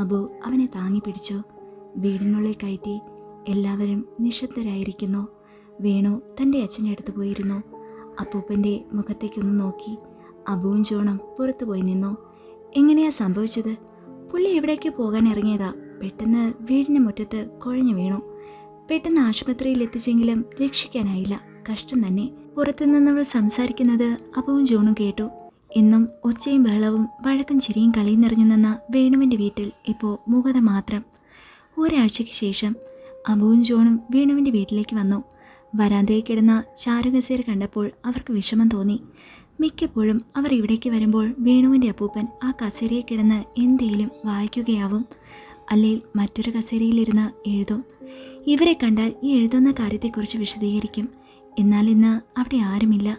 അബു അവനെ താങ്ങി പിടിച്ചു. വീടിനുള്ളിൽ കയറ്റി. എല്ലാവരും നിശബ്ദരായിരിക്കുന്നു. വേണു തൻ്റെ അച്ഛൻ്റെ അടുത്ത് പോയിരുന്നു. അപ്പൂപ്പൻ്റെ മുഖത്തേക്കൊന്ന് നോക്കി. അബുവും ജോണും പുറത്തു പോയി നിന്നു. എങ്ങനെയാ സംഭവിച്ചത്? പുള്ളി എവിടേക്ക് പോകാൻ ഇറങ്ങിയതാ. പെട്ടെന്ന് വീടിൻ്റെ മുറ്റത്ത് കുഴഞ്ഞു വീണു. പെട്ടെന്ന് ആശുപത്രിയിൽ എത്തിച്ചെങ്കിലും രക്ഷിക്കാനായില്ല. കഷ്ടം തന്നെ. പുറത്തുനിന്നവർ സംസാരിക്കുന്നത് അബുവും ജോണും കേട്ടു. എന്നും ഒച്ചയും ബഹളവും വഴക്കും ചിരിയും കളിയും നിറഞ്ഞു നിന്ന വേണുവിൻ്റെ വീട്ടിൽ ഇപ്പോൾ മൂകത മാത്രം. ഒരാഴ്ചയ്ക്ക് ശേഷം അബുവും ജോണും വേണുവിൻ്റെ വീട്ടിലേക്ക് വന്നു. വരാന്തയിൽ കിടന്ന ചാരുകസേര കണ്ടപ്പോൾ അവർക്ക് വിഷമം തോന്നി. മിക്കപ്പോഴും അവർ ഇവിടേക്ക് വരുമ്പോൾ വേണുവിൻ്റെ അപ്പൂപ്പൻ ആ കസേരയിൽ കിടന്ന് എന്തെങ്കിലും വായിക്കുകയാവും, അല്ലെങ്കിൽ മറ്റൊരു കസേരയിലിരുന്ന് എഴുതും. ഇവരെ കണ്ടാൽ ഈ എഴുതുന്ന കാര്യത്തെക്കുറിച്ച് വിശദീകരിക്കും. എന്നാൽ ഇന്ന് അവിടെ ആരുമില്ല.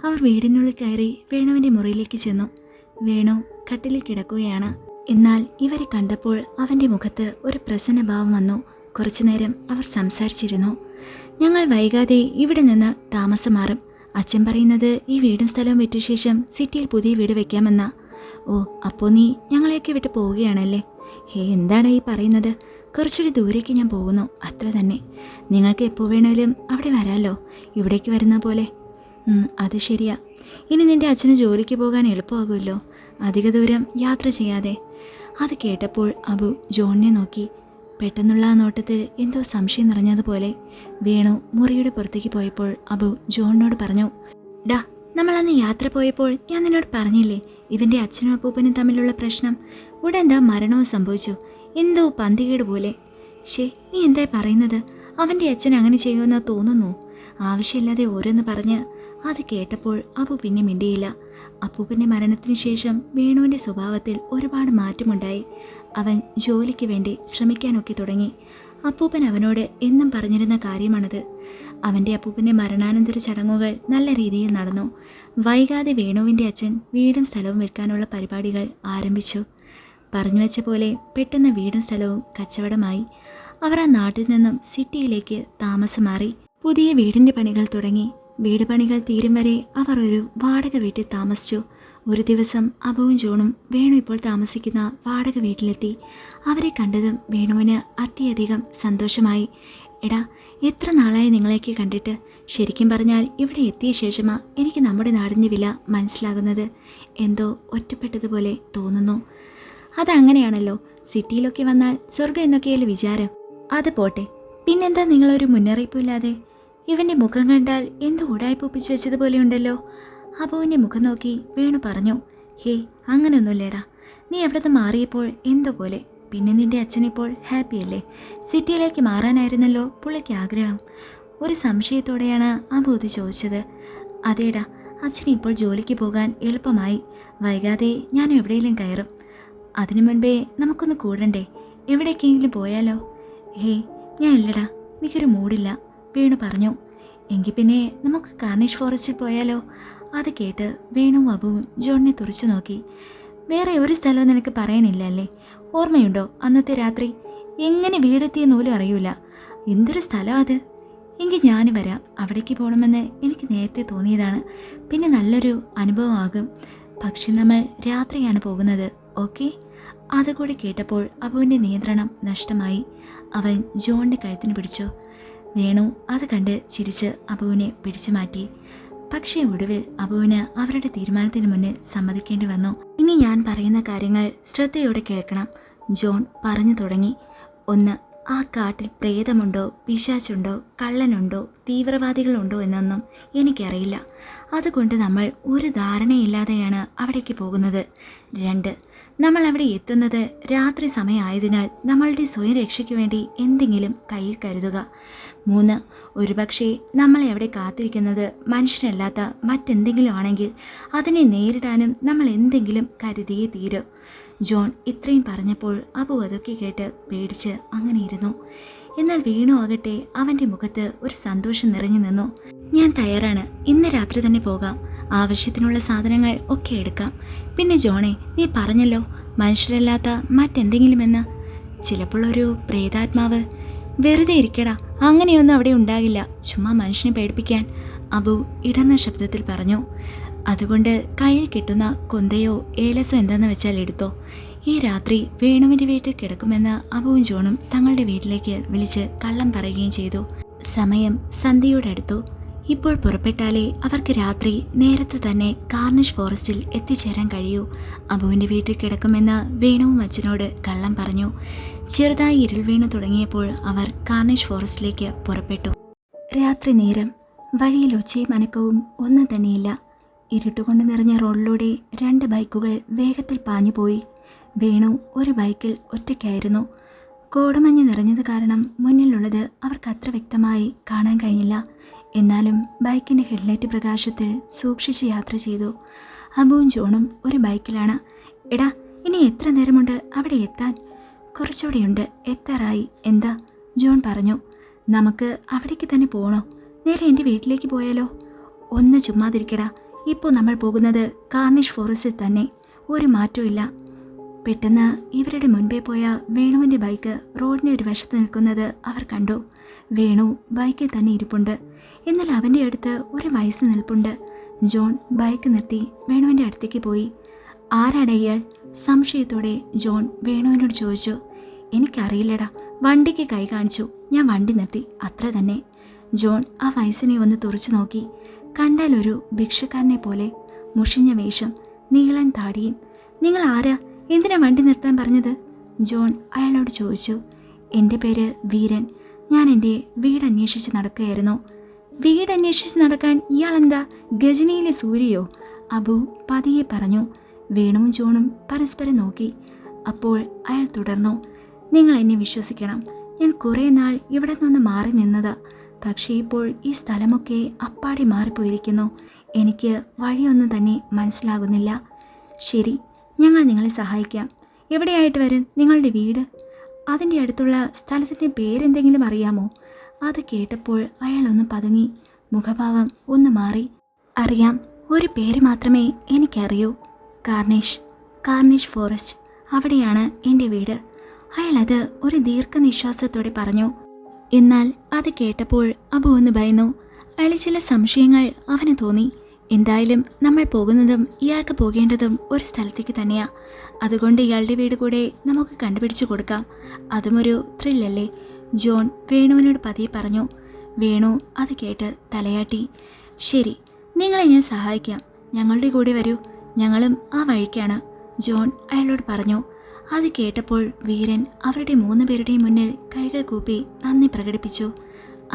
അവർ വീടിനുള്ളിൽ കയറി വേണുവിൻ്റെ മുറിയിലേക്ക് ചെന്നു. വേണു കട്ടിലിൽ കിടക്കുകയാണ്. എന്നാൽ ഇവരെ കണ്ടപ്പോൾ അവൻ്റെ മുഖത്ത് ഒരു പ്രസന്നഭാവം വന്നു. കുറച്ചുനേരം അവർ സംസാരിച്ചിരുന്നു. ഞങ്ങൾ വൈകാതെ ഇവിടെ നിന്ന് താമസം മാറും. അച്ഛൻ പറയുന്നത് ഈ വീടും സ്ഥലവും വിറ്റ ശേഷം സിറ്റിയിൽ പുതിയ വീട് വെക്കാമെന്നാ. ഓ, അപ്പോൾ നീ ഞങ്ങളെയൊക്കെ വിട്ട് പോവുകയാണല്ലേ? എന്താണ് ഈ പറയുന്നത്? കുറച്ചുകൂടി ദൂരേക്ക് ഞാൻ പോകുന്നു, അത്ര തന്നെ. നിങ്ങൾക്ക് എപ്പോൾ വേണേലും അവിടെ വരാമല്ലോ, ഇവിടേക്ക് വരുന്ന പോലെ. അത് ശരിയാ. ഇനി നിൻ്റെ അച്ഛന് ജോലിക്ക് പോകാൻ എളുപ്പമാകുമല്ലോ, അധിക ദൂരം യാത്ര ചെയ്യാതെ. അത് കേട്ടപ്പോൾ അബു ജോണിനെ നോക്കി. പെട്ടെന്നുള്ള ആ നോട്ടത്തിൽ എന്തോ സംശയം നിറഞ്ഞതുപോലെ. വേണു മുറിയുടെ പുറത്തേക്ക് പോയപ്പോൾ അബു ജോണിനോട് പറഞ്ഞു, ഡാ, നമ്മളന്ന് യാത്ര പോയപ്പോൾ ഞാൻ നിന്നോട് പറഞ്ഞില്ലേ ഇവൻ്റെ അച്ഛനും അപ്പൂപ്പനും തമ്മിലുള്ള പ്രശ്നം? ഉടൻ മരണവും സംഭവിച്ചു. എന്തോ പന്തികേട് പോലെ. നീ എന്തായി പറയുന്നത്? അവൻ്റെ അച്ഛൻ അങ്ങനെ ചെയ്യുമെന്ന് തോന്നുന്നു? ആവശ്യമില്ലാതെ ഓരോന്ന് പറഞ്ഞ്. അത് കേട്ടപ്പോൾ അബു പിന്നെ മിണ്ടിയില്ല. അപ്പൂപ്പൻ്റെ മരണത്തിന് ശേഷം വേണുവിൻ്റെ സ്വഭാവത്തിൽ ഒരുപാട് മാറ്റമുണ്ടായി. അവൻ ജോലിക്ക് വേണ്ടി ശ്രമിക്കാനൊക്കെ തുടങ്ങി. അപ്പൂപ്പൻ അവനോട് എന്നും പറഞ്ഞിരുന്ന കാര്യമാണത്. അവൻ്റെ അപ്പൂപ്പൻ്റെ മരണാനന്തര ചടങ്ങുകൾ നല്ല രീതിയിൽ നടന്നു. വൈകാതെ വേണുവിൻ്റെ അച്ഛൻ വീടും സ്ഥലവും വിൽക്കാനുള്ള പരിപാടികൾ ആരംഭിച്ചു. പറഞ്ഞു വെച്ച പോലെ പെട്ടെന്ന് വീടും സ്ഥലവും കച്ചവടമായി. അവർ ആ നാട്ടിൽ നിന്നും സിറ്റിയിലേക്ക് താമസം മാറി. പുതിയ വീടിൻ്റെ പണികൾ തുടങ്ങി. വീട് പണികൾ തീരും വരെ അവർ ഒരു വാടക വീട്ടിൽ താമസിച്ചു. ഒരു ദിവസം അബുവും ജോണും വേണു ഇപ്പോൾ താമസിക്കുന്ന വാടക വീട്ടിലെത്തി. അവരെ കണ്ടതും വേണുവിന് അത്യധികം സന്തോഷമായി. എടാ, എത്ര നാളായി നിങ്ങളേക്ക് കണ്ടിട്ട്. ശരിക്കും പറഞ്ഞാൽ ഇവിടെ എത്തിയ ശേഷമാ എനിക്ക് നമ്മുടെ നാടിൻ്റെ വില മനസ്സിലാകുന്നത്. എന്തോ ഒറ്റപ്പെട്ടതുപോലെ തോന്നുന്നു. അതങ്ങനെയാണല്ലോ, സിറ്റിയിലൊക്കെ വന്നാൽ സ്വർഗം എന്നൊക്കെയല്ലേ വിചാരം. അത് പോട്ടെ, പിന്നെന്താ നിങ്ങളൊരു മുന്നറിയിപ്പില്ലാതെ? ഇവൻ്റെ മുഖം കണ്ടാൽ എന്തോ ഉടായ്പൊപ്പിച്ച് വെച്ചതുപോലെ ഉണ്ടല്ലോ. അബുവിൻ്റെ മുഖം നോക്കി വേണു പറഞ്ഞു, അങ്ങനെയൊന്നുമില്ലേടാ. നീ എവിടുന്ന് മാറിയപ്പോൾ എന്തോ പോലെ. പിന്നെ നിൻ്റെ അച്ഛനിപ്പോൾ ഹാപ്പിയല്ലേ? സിറ്റിയിലേക്ക് മാറാനായിരുന്നല്ലോ പുള്ളിക്ക് ആഗ്രഹം. ഒരു സംശയത്തോടെയാണ് അബു ഇത് ചോദിച്ചത്. അതേടാ, അച്ഛന് ഇപ്പോൾ ജോലിക്ക് പോകാൻ എളുപ്പമായി. വൈകാതെ ഞാൻ എവിടെയെങ്കിലും കയറും. അതിനു മുൻപേ നമുക്കൊന്ന് കൂടണ്ടേ? എവിടേക്കെങ്കിലും പോയാലോ? ഞാൻ ഇല്ലടാ, എനിക്കൊരു മൂടില്ല, വേണു പറഞ്ഞു. എങ്കിൽ പിന്നെ നമുക്ക് കാർണിഷ് ഫോറസ്റ്റിൽ പോയാലോ? അത് കേട്ട് വേണുവും അബുവും ജോണിനെ തുറച്ചു നോക്കി. വേറെ ഒരു സ്ഥലവും നിനക്ക് പറയാനില്ല അല്ലേ? ഓർമ്മയുണ്ടോ അന്നത്തെ രാത്രി? എങ്ങനെ വീടെത്തിയെന്ന് പോലും അറിയൂല. എന്തൊരു സ്ഥലം അത്. എങ്കിൽ ഞാൻ വരാം. അവിടേക്ക് പോകണമെന്ന് എനിക്ക് നേരത്തെ തോന്നിയതാണ്. പിന്നെ നല്ലൊരു അനുഭവമാകും. പക്ഷെ നമ്മൾ രാത്രിയാണ് പോകുന്നത്, ഓക്കെ? അതുകൂടി കേട്ടപ്പോൾ അബുവിൻ്റെ നിയന്ത്രണം നഷ്ടമായി. അവൻ ജോണിൻ്റെ കഴുത്തിന് പിടിച്ചു. വേണു അത് കണ്ട് ചിരിച്ച് അബുവിനെ പിടിച്ചു മാറ്റി. പക്ഷേ ഒടുവിൽ അബുവിന് അവരുടെ തീരുമാനത്തിന് മുന്നിൽ സമ്മതിക്കേണ്ടി വന്നു. ഇനി ഞാൻ പറയുന്ന കാര്യങ്ങൾ ശ്രദ്ധയോടെ കേൾക്കണം, ജോൺ പറഞ്ഞു തുടങ്ങി. 1. ആ കാട്ടിൽ പ്രേതമുണ്ടോ, പിശാച്ചുണ്ടോ, കള്ളനുണ്ടോ, തീവ്രവാദികളുണ്ടോ എന്നൊന്നും എനിക്കറിയില്ല. അതുകൊണ്ട് നമ്മൾ ഒരു ധാരണയില്ലാതെയാണ് അവിടേക്ക് പോകുന്നത്. 2, നമ്മൾ അവിടെ എത്തുന്നത് രാത്രി സമയമായതിനാൽ നമ്മളുടെ സ്വയം രക്ഷയ്ക്ക് വേണ്ടി എന്തെങ്കിലും കയ്യിൽ കരുതുക. 3, ഒരുപക്ഷെ നമ്മളെ അവിടെ കാത്തിരിക്കുന്നത് മനുഷ്യരല്ലാത്ത മറ്റെന്തെങ്കിലും ആണെങ്കിൽ അതിനെ നേരിടാനും നമ്മൾ എന്തെങ്കിലും കരുതിയേ തീരൂ. ജോൺ ഇത്രയും പറഞ്ഞപ്പോൾ അബു അതൊക്കെ കേട്ട് പേടിച്ച് അങ്ങനെ ഇരുന്നു. എന്നാൽ വേണു ആകട്ടെ അവൻ്റെ മുഖത്ത് ഒരു സന്തോഷം നിറഞ്ഞു നിന്നു. ഞാൻ തയ്യാറാണ്, ഇന്ന് രാത്രി തന്നെ പോകാം. ആവശ്യത്തിനുള്ള സാധനങ്ങൾ ഒക്കെ എടുക്കാം. പിന്നെ ജോണെ, നീ പറഞ്ഞല്ലോ മനുഷ്യരല്ലാത്ത മറ്റെന്തെങ്കിലുമെന്ന്. ചിലപ്പോൾ ഒരു പ്രേതാത്മാവ്. വെറുതെ ഇരിക്കടാ, അങ്ങനെയൊന്നും അവിടെ ഉണ്ടാകില്ല, ചുമ്മാ മനുഷ്യനെ പേടിപ്പിക്കാൻ, അബു ഇടർന്ന ശബ്ദത്തിൽ പറഞ്ഞു. അതുകൊണ്ട് കയ്യിൽ കിട്ടുന്ന കൊന്തയോ ഏലസോ എന്താന്ന് വെച്ചാൽ എടുത്തോ. ഈ രാത്രി വേണുവിൻ്റെ വീട്ടിൽ കിടക്കുമെന്ന് അബുവും ജോണും തങ്ങളുടെ വീട്ടിലേക്ക് വിളിച്ച് കള്ളം പറയുകയും ചെയ്തു. സമയം സന്ധ്യയോടടുത്തു. ഇപ്പോൾ പുറപ്പെട്ടാലേ അവർക്ക് രാത്രി നേരത്തെ തന്നെ കാർണിഷ് ഫോറസ്റ്റിൽ എത്തിച്ചേരാൻ കഴിയൂ. അബുവിൻ്റെ വീട്ടിൽ കിടക്കുമെന്ന് വേണുവും അച്ഛനോട് കള്ളം പറഞ്ഞു. ചെറുതായി ഇരുൾ വീണു തുടങ്ങിയപ്പോൾ അവർ കാർണിഷ് ഫോറസ്റ്റിലേക്ക് പുറപ്പെട്ടു. രാത്രി നേരം. വഴിയിൽ ഒച്ചയും അനക്കവും ഒന്നും തന്നെയില്ല. ഇരുട്ടുകൊണ്ട് നിറഞ്ഞ റോഡിലൂടെ 2 ബൈക്കുകൾ വേഗത്തിൽ പാഞ്ഞുപോയി. വേണു ഒരു ബൈക്കിൽ ഒറ്റയ്ക്കായിരുന്നു. കോടമഞ്ഞ് നിറഞ്ഞത് കാരണം മുന്നിലുള്ളത് അവർക്ക് അത്ര വ്യക്തമായി കാണാൻ കഴിഞ്ഞില്ല. എന്നാലും ബൈക്കിൻ്റെ ഹെഡ്ലൈറ്റ് പ്രകാശത്തിൽ സൂക്ഷിച്ച് യാത്ര ചെയ്തു. അബുവും ജോണും ഒരു ബൈക്കിലാണ്. എടാ, ഇനി എത്ര നേരമുണ്ട് അവിടെ എത്താൻ? കുറച്ചുകൂടെയുണ്ട്, എത്താറായി. എന്താ? ജോൺ പറഞ്ഞു. നമുക്ക് അവിടേക്ക് തന്നെ പോകണോ? നേരെ എൻ്റെ വീട്ടിലേക്ക് പോയാലോ? ഒന്ന് ചുമ്മാതിരിക്കടാ, ഇപ്പോൾ നമ്മൾ പോകുന്നത് കാർണിഷ് ഫോറസ്റ്റിൽ തന്നെ, ഒരു മാറ്റവും ഇല്ല. പെട്ടെന്ന് ഇവരുടെ മുൻപേ പോയ വേണുവിൻ്റെ ബൈക്ക് റോഡിന് ഒരു വശത്ത് നിൽക്കുന്നത് അവർ കണ്ടു. വേണു ബൈക്കിൽ തന്നെ ഇരിപ്പുണ്ട്. എന്നാൽ അവൻ്റെ അടുത്ത് ഒരു വയസ്സ് നിൽപ്പുണ്ട്. ജോൺ ബൈക്ക് നിർത്തി വേണുവിൻ്റെ അടുത്തേക്ക് പോയി. ആരാടാ ഇയാൾ? സംശയത്തോടെ ജോൺ വേണുവിനോട് ചോദിച്ചു. എനിക്കറിയില്ലടാ, വണ്ടിക്ക് കൈ കാണിച്ചു, ഞാൻ വണ്ടി നിർത്തി, അത്ര തന്നെ. ജോൺ ആ വയസ്സിനെ ഒന്ന് തുറച്ചു നോക്കി. കണ്ടാൽ ഒരു ഭിക്ഷക്കാരനെ പോലെ. മുഷിഞ്ഞ വേഷം, നീളൻ താടിയും. നിങ്ങൾ ആരാ? എന്തിനാ വണ്ടി നിർത്താൻ പറഞ്ഞത്? ജോൺ അയാളോട് ചോദിച്ചു. എൻ്റെ പേര് വീരൻ, ഞാൻ എൻ്റെ വീട് അന്വേഷിച്ച് നടക്കുകയായിരുന്നു. വീടന്വേഷിച്ച് നടക്കാൻ ഇയാളെന്താ ഗജനിയിലെ സൂര്യയോ? അബു പതിയെ പറഞ്ഞു. വേണുവും ജോണും പരസ്പരം നോക്കി. അപ്പോൾ അയാൾ തുടർന്നു. നിങ്ങൾ എന്നെ വിശ്വസിക്കണം, ഞാൻ കുറേ നാൾ ഇവിടെ നിന്ന് മാറി നിന്നതാ. പക്ഷേ ഇപ്പോൾ ഈ സ്ഥലമൊക്കെ അപ്പാടെ മാറിപ്പോയിരിക്കുന്നു. എനിക്ക് വഴിയൊന്നും തന്നെ മനസ്സിലാകുന്നില്ല. ശരി, ഞങ്ങൾ നിങ്ങളെ സഹായിക്കാം. എവിടെയായിട്ട് വരും നിങ്ങളുടെ വീട്? അതിൻ്റെ അടുത്തുള്ള സ്ഥലത്തിൻ്റെ പേരെന്തെങ്കിലും അറിയാമോ? അത് കേട്ടപ്പോൾ അയാളൊന്ന് പതുങ്ങി. മുഖഭാവം ഒന്ന് മാറി. അറിയാം, ഒരു പേര് മാത്രമേ എനിക്കറിയൂ. കാർണിഷ് ഫോറസ്റ്റ്, അവിടെയാണ് എൻ്റെ വീട്. അയാളത് ഒരു ദീർഘനിശ്വാസത്തോടെ പറഞ്ഞു. എന്നാൽ അത് കേട്ടപ്പോൾ അബു ഒന്ന് ഭയന്നു. അയാൾ ചില സംശയങ്ങൾ അവന് തോന്നി. എന്തായാലും നമ്മൾ പോകുന്നതും ഇയാൾക്ക് പോകേണ്ടതും ഒരു സ്ഥലത്തേക്ക് തന്നെയാ. അതുകൊണ്ട് ഇയാളുടെ വീട് കൂടെ നമുക്ക് കണ്ടുപിടിച്ചു കൊടുക്കാം. അതും ഒരു ത്രില്ലല്ലേ? ജോൺ വേണുവിനോട് പതിയെ പറഞ്ഞു. വേണു അത് കേട്ട് തലയാട്ടി. ശരി, നിങ്ങളെ ഞാൻ സഹായിക്കാം, ഞങ്ങളുടെ കൂടെ വരൂ, ഞങ്ങളും ആ വഴിക്കാണ്, ജോൺ അയാളോട് പറഞ്ഞു. അത് കേട്ടപ്പോൾ വീരൻ അവരുടെ 3 പേരുടെയും മുന്നിൽ കൈകൾ കൂപ്പി നന്ദി പ്രകടിപ്പിച്ചു.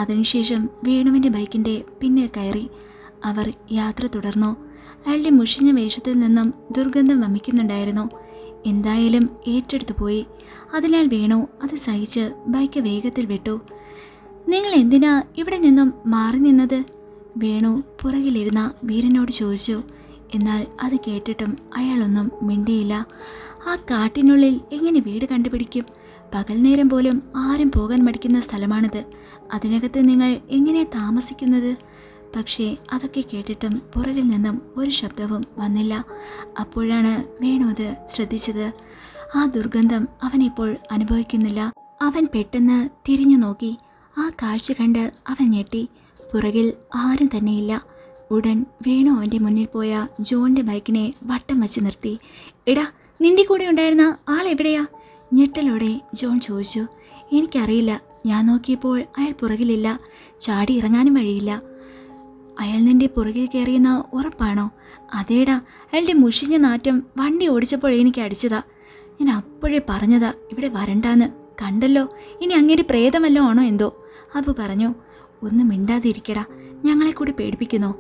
അതിനുശേഷം വേണുവിൻ്റെ ബൈക്കിൻ്റെ പിന്നിൽ കയറി. അവർ യാത്ര തുടർന്നു. അയാളുടെ മുഷിഞ്ഞ വേഷത്തിൽ നിന്നും ദുർഗന്ധം വമിക്കുന്നുണ്ടായിരുന്നു. എന്തായാലും ഏറ്റെടുത്തു പോയി. അതിനാൽ വേണു അത് സഹിച്ച് ബൈക്ക് വേഗത്തിൽ വിട്ടു. നിങ്ങൾ എന്തിനാ ഇവിടെ നിന്നും മാറി നിന്നത്? വേണു പുറകിലിരുന്ന വീരനോട് ചോദിച്ചു. എന്നാൽ അത് കേട്ടിട്ടും അയാളൊന്നും മിണ്ടിയില്ല. ആ കാട്ടിനുള്ളിൽ എങ്ങനെ വീട് കണ്ടുപിടിക്കും? പകൽ നേരം പോലും ആരും പോകാൻ മടിക്കുന്ന സ്ഥലമാണിത്. അതിനകത്ത് നിങ്ങൾ എങ്ങനെ താമസിക്കുന്നത്? പക്ഷേ അതൊക്കെ കേട്ടിട്ടും പുറകിൽ നിന്നും ഒരു ശബ്ദവും വന്നില്ല. അപ്പോഴാണ് വേണു അത് ശ്രദ്ധിച്ചത്. ആ ദുർഗന്ധം അവനിപ്പോൾ അനുഭവിക്കുന്നില്ല. അവൻ പെട്ടെന്ന് തിരിഞ്ഞു നോക്കി. ആ കാഴ്ച കണ്ട് അവൻ ഞെട്ടി. പുറകിൽ ആരും തന്നെയില്ല. ഉടൻ വേണു അവൻ്റെ മുന്നിൽ പോയ ജോണിൻ്റെ ബൈക്കിനെ വട്ടം വച്ച് നിർത്തി. എടാ, നിന്റെ കൂടെ ഉണ്ടായിരുന്ന ആളെവിടെയാ? ഞെട്ടലോടെ ജോൺ ചോദിച്ചു. എനിക്കറിയില്ല, ഞാൻ നോക്കിയപ്പോൾ അയാൾ പുറകിലില്ല. ചാടി ഇറങ്ങാനും വഴിയില്ല. അയാൾ നിന്റെ പുറകിൽ കയറിയെന്ന് ഉറപ്പാണോ? അതേടാ, അയാളുടെ മുഷിഞ്ഞ നാറ്റം വണ്ടി ഓടിച്ചപ്പോൾ എനിക്ക് അടിച്ചതാ. ഞാൻ അപ്പോഴേ പറഞ്ഞതാ ഇവിടെ വരണ്ടാന്ന്. കണ്ടല്ലോ, ഇനി അങ്ങേര് പ്രേതമല്ലോ ആണോ എന്തോ. അബു പറഞ്ഞു. ഒന്നും മിണ്ടാതിരിക്കടാ, ഞങ്ങളെ കൂടി പേടിപ്പിക്കുന്നോ?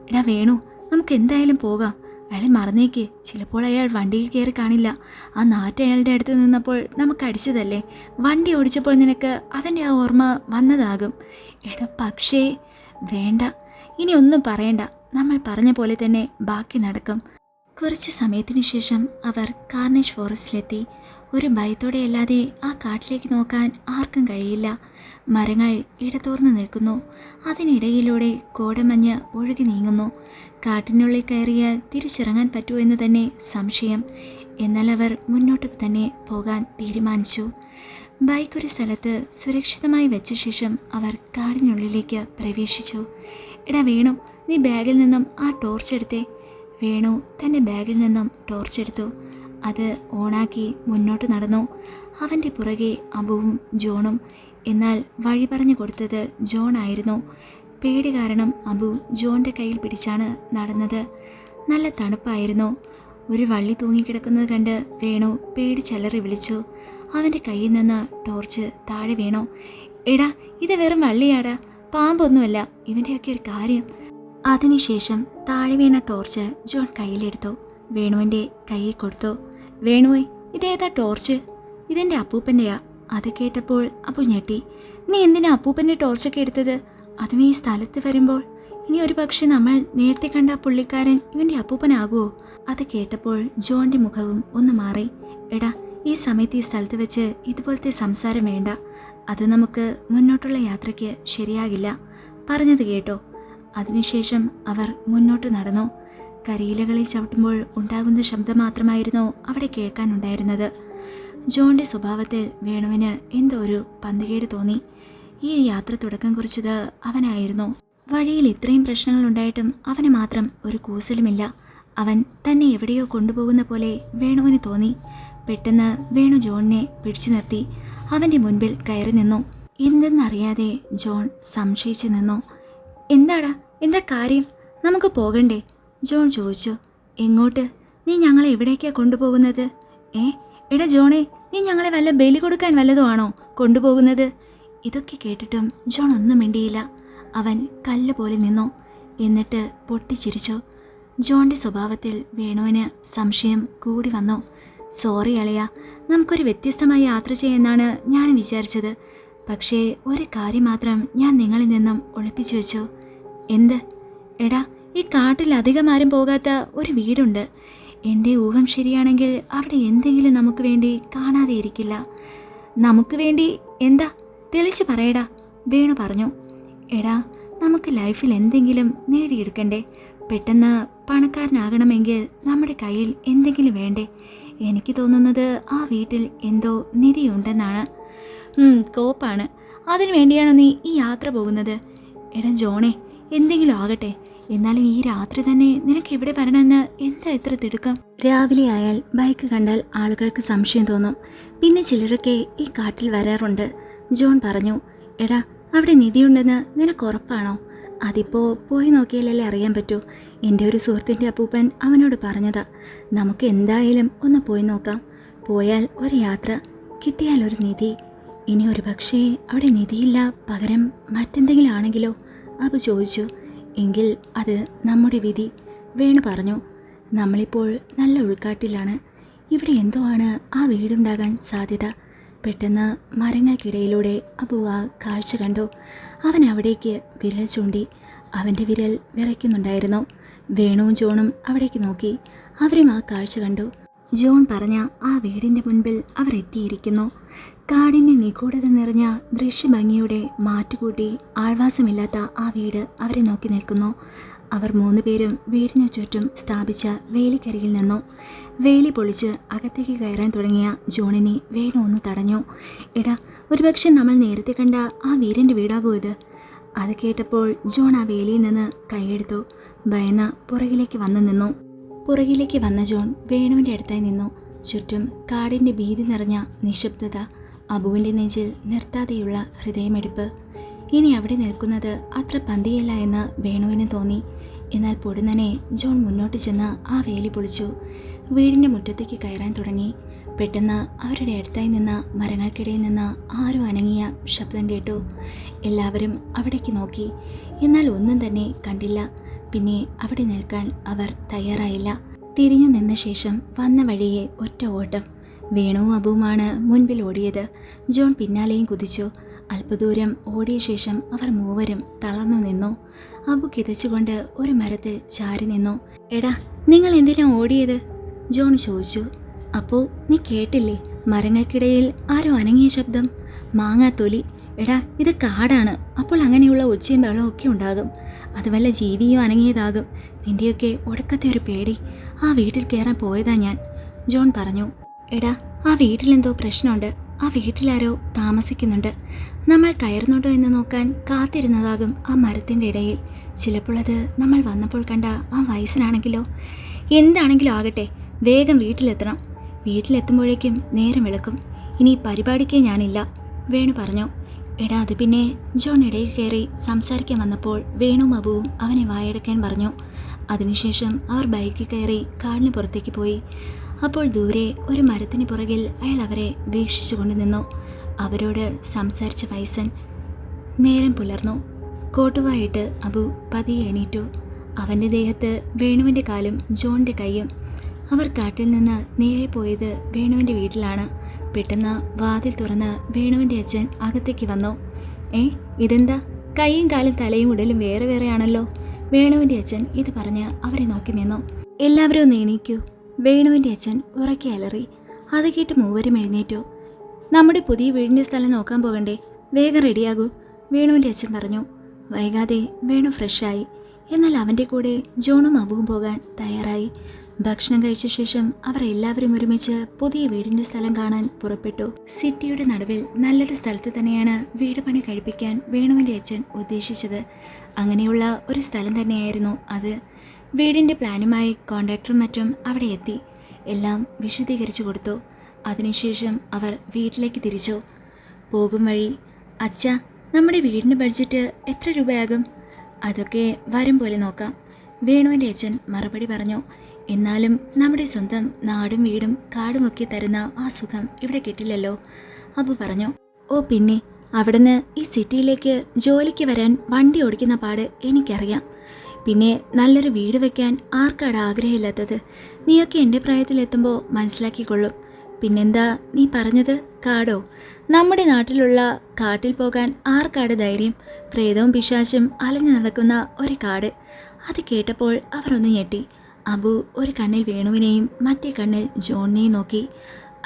എടാ വേണു, നമുക്ക് എന്തായാലും പോകാം. അയാളെ മറന്നേക്ക്, ചിലപ്പോൾ അയാൾ വണ്ടിയിൽ കയറി കാണില്ല. ആ നാറ്റ് അയാളുടെ അടുത്ത് നിന്നപ്പോൾ നമുക്ക് അടിച്ചതല്ലേ, വണ്ടി ഓടിച്ചപ്പോൾ നിനക്ക് അതിൻ്റെ ആ ഓർമ്മ വന്നതാകും. എടാ പക്ഷേ വേണ്ട, ഇനി ഒന്നും പറയണ്ട, നമ്മൾ പറഞ്ഞ പോലെ തന്നെ ബാക്കി നടക്കും. കുറച്ച് സമയത്തിനു ശേഷം അവർ കാർണിഷ് ഫോറസ്റ്റിലെത്തി. ഒരു ഭയത്തോടെയല്ലാതെ ആ കാട്ടിലേക്ക് നോക്കാൻ ആർക്കും കഴിയില്ല. മരങ്ങൾ ഇടതോർന്ന് നിൽക്കുന്നു. അതിനിടയിലൂടെ കോടമഞ്ഞ് ഒഴുകി നീങ്ങുന്നു. കാട്ടിനുള്ളിൽ കയറിയ തിരിച്ചിറങ്ങാൻ പറ്റുമോ എന്ന് തന്നെ സംശയം. എന്നാൽ അവർ മുന്നോട്ട് തന്നെ പോകാൻ തീരുമാനിച്ചു. ബൈക്ക് ഒരു സ്ഥലത്ത് സുരക്ഷിതമായി വെച്ച ശേഷം അവർ കാടിനുള്ളിലേക്ക് പ്രവേശിച്ചു. എടാ വേണു, നീ ബാഗിൽ നിന്നും ആ ടോർച്ച് എടുത്തേ. വേണു തൻ്റെ ബാഗിൽ നിന്നും ടോർച്ച് എടുത്തു. അത് ഓണാക്കി മുന്നോട്ട് നടന്നു. അവൻ്റെ പുറകെ അബുവും ജോണും. എന്നാൽ വഴി പറഞ്ഞു കൊടുത്തത് ജോൺ ആയിരുന്നു. പേടി കാരണം അബു ജോണിൻ്റെ കയ്യിൽ പിടിച്ചാണ് നടന്നത്. നല്ല തണുപ്പായിരുന്നു. ഒരു വള്ളി തൂങ്ങിക്കിടക്കുന്നത് കണ്ട് വേണു പേടിച്ചലറി വിളിച്ചു. അവൻ്റെ കയ്യിൽ നിന്ന് ടോർച്ച് താഴെ വീണു. എടാ, ഇത് വെറും വള്ളിയാടാ, പാമ്പൊന്നുമല്ല, ഇവൻ്റെയൊക്കെ ഒരു കാര്യം. അതിനുശേഷം താഴെ വീണ ടോർച്ച് ജോൺ കയ്യിലെടുത്തു. വേണുവിൻ്റെ കയ്യിൽ കൊടുത്തു. വേണുവേ, ഇതേതാ ടോർച്ച്? ഇതെൻ്റെ അപ്പൂപ്പൻ്റെയാ. അത് കേട്ടപ്പോൾ അപ്പു ഞെട്ടി. നീ എന്തിനാ അപ്പൂപ്പൻ്റെ ടോർച്ചൊക്കെ എടുത്തത്? അതും ഈ സ്ഥലത്ത് വരുമ്പോൾ? ഇനി ഒരു പക്ഷെ നമ്മൾ നേരത്തെ കണ്ട പുള്ളിക്കാരൻ ഇവൻ്റെ അപ്പൂപ്പനാകുമോ? അത് കേട്ടപ്പോൾ ജോണിൻ്റെ മുഖവും ഒന്ന് മാറി. എടാ, ഈ സമയത്ത് ഈ സ്ഥലത്ത് വെച്ച് ഇതുപോലത്തെ സംസാരം വേണ്ട. അത് നമുക്ക് മുന്നോട്ടുള്ള യാത്രയ്ക്ക് ശരിയാകില്ല. പറഞ്ഞത് കേട്ടോ? അതിനുശേഷം അവർ മുന്നോട്ട് നടന്നു. കരിയിലകളിൽ ചവിട്ടുമ്പോൾ ഉണ്ടാകുന്ന ശബ്ദം മാത്രമായിരുന്നു അവിടെ കേൾക്കാനുണ്ടായിരുന്നത്. ജോണിൻ്റെ സ്വഭാവത്തിൽ വേണുവിന് എന്തോ ഒരു പന്തികേട് തോന്നി. ഈ യാത്ര തുടക്കം കുറിച്ചത് അവനായിരുന്നു. വഴിയിൽ ഇത്രയും പ്രശ്നങ്ങൾ ഉണ്ടായിട്ടും അവന് മാത്രം ഒരു കൂസലുമില്ല. അവൻ തന്നെ എവിടെയോ കൊണ്ടുപോകുന്ന പോലെ വേണുവിന് തോന്നി. പെട്ടെന്ന് വേണു ജോണിനെ പിടിച്ചു നിർത്തി. അവൻ്റെ മുൻപിൽ കയറി നിന്നു. എന്തെന്നറിയാതെ ജോൺ സംശയിച്ചു നിന്നു. എന്താടാ, എന്താ കാര്യം? നമുക്ക് പോകണ്ടേ? ജോൺ ചോദിച്ചു. എങ്ങോട്ട്? നീ ഞങ്ങളെ എവിടേക്കാണ് കൊണ്ടുപോകുന്നത്? എടാ ജോണേ, നീ ഞങ്ങളെ വല്ല ബലി കൊടുക്കാൻ വല്ലതും ആണോ കൊണ്ടുപോകുന്നത്? ഇതൊക്കെ കേട്ടിട്ടും ജോൺ ഒന്നും മിണ്ടിയില്ല. അവൻ കല്ല് പോലെ നിന്നു. എന്നിട്ട് പൊട്ടിച്ചിരിച്ചു. ജോണിൻ്റെ സ്വഭാവത്തിൽ വേണുവിന് സംശയം കൂടി വന്നു. സോറി അളിയ, നമുക്കൊരു വ്യത്യസ്തമായ യാത്ര ചെയ്യാനാണ് ഞാൻ വിചാരിച്ചത്. പക്ഷേ ഒരു കാര്യം മാത്രം ഞാൻ നിങ്ങളിൽ നിന്നും ഒളിപ്പിച്ചു വെച്ചു. എന്ത്? എടാ, ഈ കാട്ടിൽ അധികം ആരും പോകാത്ത ഒരു വീടുണ്ട്. എൻ്റെ ഊഹം ശരിയാണെങ്കിൽ അവിടെ എന്തെങ്കിലും നമുക്ക് വേണ്ടി കാണാതെ ഇരിക്കില്ല. നമുക്ക് വേണ്ടി എന്താ? തെളിച്ച് പറയടാ, വേണു പറഞ്ഞു. എടാ, നമുക്ക് ലൈഫിൽ എന്തെങ്കിലും നേടിയെടുക്കണ്ടേ? പെട്ടെന്ന് പണക്കാരനാകണമെങ്കിൽ നമ്മുടെ കയ്യിൽ എന്തെങ്കിലും വേണ്ടേ? എനിക്ക് തോന്നുന്നത് ആ വീട്ടിൽ എന്തോ നിധിയുണ്ടെന്നാണ്. കോപ്പാണ്. അതിനു വേണ്ടിയാണോ നീ ഈ യാത്ര പോകുന്നത്? എടാ ജോണേ, എന്തെങ്കിലും ആകട്ടെ, എന്നാലും ഈ രാത്രി തന്നെ നിനക്ക് ഇവിടെ വരണമെന്ന് എന്താ ഇത്ര തിടുക്കം? രാവിലെ ആയാൽ ബൈക്ക് കണ്ടാൽ ആളുകൾക്ക് സംശയം തോന്നും. പിന്നെ ചിലരൊക്കെ ഈ കാട്ടിൽ വരാറുണ്ട്. ജോൺ പറഞ്ഞു. എടാ, അവിടെ നിധിയുണ്ടെന്ന് നിനക്ക് ഉറപ്പാണോ? അതിപ്പോൾ പോയി നോക്കിയാലല്ലേ അറിയാൻ പറ്റൂ. എൻ്റെ ഒരു സുഹൃത്തിൻ്റെ അപ്പൂപ്പൻ അവനോട് പറഞ്ഞതാ. നമുക്ക് എന്തായാലും ഒന്ന് പോയി നോക്കാം. പോയാൽ ഒരു യാത്ര, കിട്ടിയാൽ ഒരു നിധി. ഇനി ഒരു പക്ഷേ അവിടെ നിധിയില്ല, പകരം മറ്റെന്തെങ്കിലും ആണെങ്കിലോ? അബു ചോദിച്ചു. എങ്കിൽ അത് നമ്മുടെ വിധി, വേണു പറഞ്ഞു. നമ്മളിപ്പോൾ നല്ല ഉൾക്കാട്ടിലാണ്. ഇവിടെ എന്തോ ആണ് ആ വീടുണ്ടാകാൻ സാധ്യത. പെട്ടെന്ന് മരങ്ങൾക്കിടയിലൂടെ അബു ആ കാഴ്ച കണ്ടു. അവൻ അവിടേക്ക് വിരൽ ചൂണ്ടി. അവൻ്റെ വിരൽ വിറയ്ക്കുന്നുണ്ടായിരുന്നു. വേണുവും ജോണും അവിടേക്ക് നോക്കി. അവരും ആ കാഴ്ച കണ്ടു. ജോൺ പറഞ്ഞ ആ വീടിൻ്റെ മുൻപിൽ അവർ എത്തിയിരിക്കുന്നു. കാടിൻ്റെ നിഗൂഢത നിറഞ്ഞ ദൃശ്യഭംഗിയുടെ മാറ്റുകൂട്ടി ആൾവാസമില്ലാത്ത ആ വീട് അവരെ നോക്കി നിൽക്കുന്നു. അവർ 3 പേരും വീടിനു ചുറ്റും സ്ഥാപിച്ച വേലിക്കരികിൽ നിന്നു. വേലി പൊളിച്ച് അകത്തേക്ക് കയറാൻ തുടങ്ങിയ ജോണിനെ വേണു ഒന്ന് തടഞ്ഞു. എടാ, ഒരുപക്ഷെ നമ്മൾ നേരത്തെ കണ്ട ആ വീരൻ്റെ വീടാകൂ ഇത്. അത് കേട്ടപ്പോൾ ജോൺ ആ വേലിയിൽ നിന്ന് കൈയെടുത്തു. ഭയന്ന് പുറകിലേക്ക് വന്നു നിന്നു. പുറകിലേക്ക് വന്ന ജോൺ വേണുവിൻ്റെ അടുത്തായി നിന്നു. ചുറ്റും കാടിൻ്റെ ഭീതി നിറഞ്ഞ നിശബ്ദത. അബുവിൻ്റെ നെഞ്ചിൽ നിർത്താതെയുള്ള ഹൃദയമെടുപ്പ്. ഇനി അവിടെ നിൽക്കുന്നത് അത്ര പന്തിയല്ല എന്ന് വേണുവിന് തോന്നി. എന്നാൽ പൊടുന്നനെ ജോൺ മുന്നോട്ട് ചെന്ന് ആ വേലി പൊളിച്ചു. വീടിൻ്റെ മുറ്റത്തേക്ക് കയറാൻ തുടങ്ങി. പെട്ടെന്ന് അവരുടെ അടുത്തായി നിന്ന മരങ്ങൾക്കിടയിൽ നിന്ന് ആരോ അനങ്ങിയ ശബ്ദം കേട്ടു. എല്ലാവരും അവിടേക്ക് നോക്കി. എന്നാൽ ഒന്നും തന്നെ കണ്ടില്ല. പിന്നെ അവിടെ നിൽക്കാൻ അവർ തയ്യാറായില്ല. തിരിഞ്ഞു നിന്ന ശേഷം വന്ന വഴിയെ ഒറ്റ ഓട്ടം. വേണുവും അബുവുമാണ് മുൻപിൽ ഓടിയത്. ജോൺ പിന്നാലെയും കുതിച്ചു. അല്പദൂരം ഓടിയ ശേഷം അവർ മൂവരും തളർന്നു നിന്നു. അബു കിതച്ചുകൊണ്ട് ഒരു മരത്തിൽ ചാരി നിന്നു. എടാ, നിങ്ങൾ എന്തിനാ ഓടിയത്? ജോൺ ചോദിച്ചു. അപ്പോൾ നീ കേട്ടില്ലേ? മരങ്ങൾക്കിടയിൽ ആരോ അനങ്ങിയ ശബ്ദം. മാങ്ങാത്തൊലി. എടാ, ഇത് കാടാണ്. അപ്പോൾ അങ്ങനെയുള്ള ഒച്ചയും ബഹളവും ഒക്കെ ഉണ്ടാകും. അത് വല്ല ജീവിയോ അനങ്ങിയതാകും. നിന്റെയൊക്കെ ഒടുക്കത്തെ ഒരു പേടി. ആ വീട്ടിൽ കയറാൻ പോയതാ ഞാൻ, ജോൺ പറഞ്ഞു. എടാ, ആ വീട്ടിലെന്തോ പ്രശ്നമുണ്ട്. ആ വീട്ടിലാരോ താമസിക്കുന്നുണ്ട്. നമ്മൾ കയറുന്നുണ്ടോ എന്ന് നോക്കാൻ കാത്തിരുന്നതാകും ആ മരത്തിൻ്റെ ഇടയിൽ. ചിലപ്പോൾ അത് നമ്മൾ വന്നപ്പോൾ കണ്ട ആ വയസ്സനാണെങ്കിലോ? എന്താണെങ്കിലും ആകട്ടെ, വേഗം വീട്ടിലെത്തണം. വീട്ടിലെത്തുമ്പോഴേക്കും നേരം വെളുക്കും. ഇനി പരിപാടിക്ക് ഞാനില്ല, വേണു പറഞ്ഞു. എടാ, അത് പിന്നെ, ജോൺ ഇടയിൽ കയറി സംസാരിക്കാൻ വന്നപ്പോൾ വേണുവും അബുവും അവനെ വായടക്കാൻ പറഞ്ഞു. അതിനുശേഷം അവർ ബൈക്കിൽ കയറി കാടിന് പുറത്തേക്ക് പോയി. അപ്പോൾ ദൂരെ ഒരു മരത്തിന് പുറകിൽ അയാൾ അവരെ വീക്ഷിച്ചു കൊണ്ട് നിന്നു. അവരോട് സംസാരിച്ച വയസ്സൻ. നേരം പുലർന്നു. കോട്ടുവായിട്ട് അബു പതിയെ എണീറ്റു. അവൻ്റെ ദേഹത്ത് വേണുവിൻ്റെ കാലും ജോണിൻ്റെ കൈയും. അവർ കാട്ടിൽ നിന്ന് നേരെ പോയത് വേണുവിൻ്റെ വീട്ടിലാണ്. പെട്ടെന്ന് വാതിൽ തുറന്ന് വേണുവിൻ്റെ അച്ഛൻ അകത്തേക്ക് വന്നു. ഇതെന്താ? കൈയും കാലും തലയും ഉടലും വേറെ വേറെയാണല്ലോ. വേണുവിൻ്റെ അച്ഛൻ ഇത് പറഞ്ഞ് അവരെ നോക്കി നിന്നു. എല്ലാവരും ഒന്ന് എണീക്കൂ, വേണുവിൻ്റെ അച്ഛൻ ഉറക്കെ അലറി. അത് കേട്ട് മൂവരും എഴുന്നേറ്റു. നമ്മുടെ പുതിയ വീടിൻ്റെ സ്ഥലം നോക്കാൻ പോകണ്ടേ? വേഗം റെഡിയാകൂ, വേണുവിൻ്റെ അച്ഛൻ പറഞ്ഞു. വൈകാതെ വേണു ഫ്രഷായി. എന്നാൽ അവൻ്റെ കൂടെ ജോണും അബുവും പോകാൻ തയ്യാറായി. ഭക്ഷണം കഴിച്ച ശേഷം അവർ എല്ലാവരും ഒരുമിച്ച് പുതിയ വീടിൻ്റെ സ്ഥലം കാണാൻ പുറപ്പെട്ടു. സിറ്റിയുടെ നടുവിൽ നല്ലൊരു സ്ഥലത്ത് തന്നെയാണ് വീട് പണി കഴിപ്പിക്കാൻ വേണുവിൻ്റെ അച്ഛൻ ഉദ്ദേശിച്ചത്. അങ്ങനെയുള്ള ഒരു സ്ഥലം തന്നെയായിരുന്നു അത്. വീടിൻ്റെ പ്ലാനുമായി കോൺട്രാക്ടറും മറ്റും അവിടെ എത്തി. എല്ലാം വിശദീകരിച്ചു കൊടുത്തു. അതിനുശേഷം അവർ വീട്ടിലേക്ക് തിരിച്ചു. പോകും വഴി, അച്ഛാ, നമ്മുടെ വീടിൻ്റെ ബഡ്ജറ്റ് എത്ര രൂപയാകും? അതൊക്കെ വരും പോലെ നോക്കാം, വേണുവിൻ്റെ അച്ഛൻ മറുപടി പറഞ്ഞു. എന്നാലും നമ്മുടെ സ്വന്തം നാടും വീടും കാടുമൊക്കെ തരുന്ന ആ സുഖം ഇവിടെ കിട്ടില്ലല്ലോ, അബു പറഞ്ഞു. ഓ പിന്നെ, അവിടുന്ന് ഈ സിറ്റിയിലേക്ക് ജോലിക്ക് വരാൻ വണ്ടി ഓടിക്കുന്ന പാട് എനിക്കറിയാം. പിന്നെ നല്ലൊരു വീട് വയ്ക്കാൻ ആർക്കാണ് ആഗ്രഹമില്ലാത്തത്? നീയൊക്കെ എൻ്റെ പ്രായത്തിലെത്തുമ്പോൾ മനസ്സിലാക്കിക്കൊള്ളും. പിന്നെന്താ നീ പറഞ്ഞത്? കാടോ? നമ്മുടെ നാട്ടിലുള്ള കാട്ടിൽ പോകാൻ ആർക്കാട് ധൈര്യം? പ്രേതവും പിശാചും അലഞ്ഞു നടക്കുന്ന ഒരു കാട്. അത് കേട്ടപ്പോൾ അവർ ഒന്ന് ഞെട്ടി. അബു ഒരു കണ്ണിൽ വേണുവിനെയും മറ്റേ കണ്ണിൽ ജോണിനെയും നോക്കി.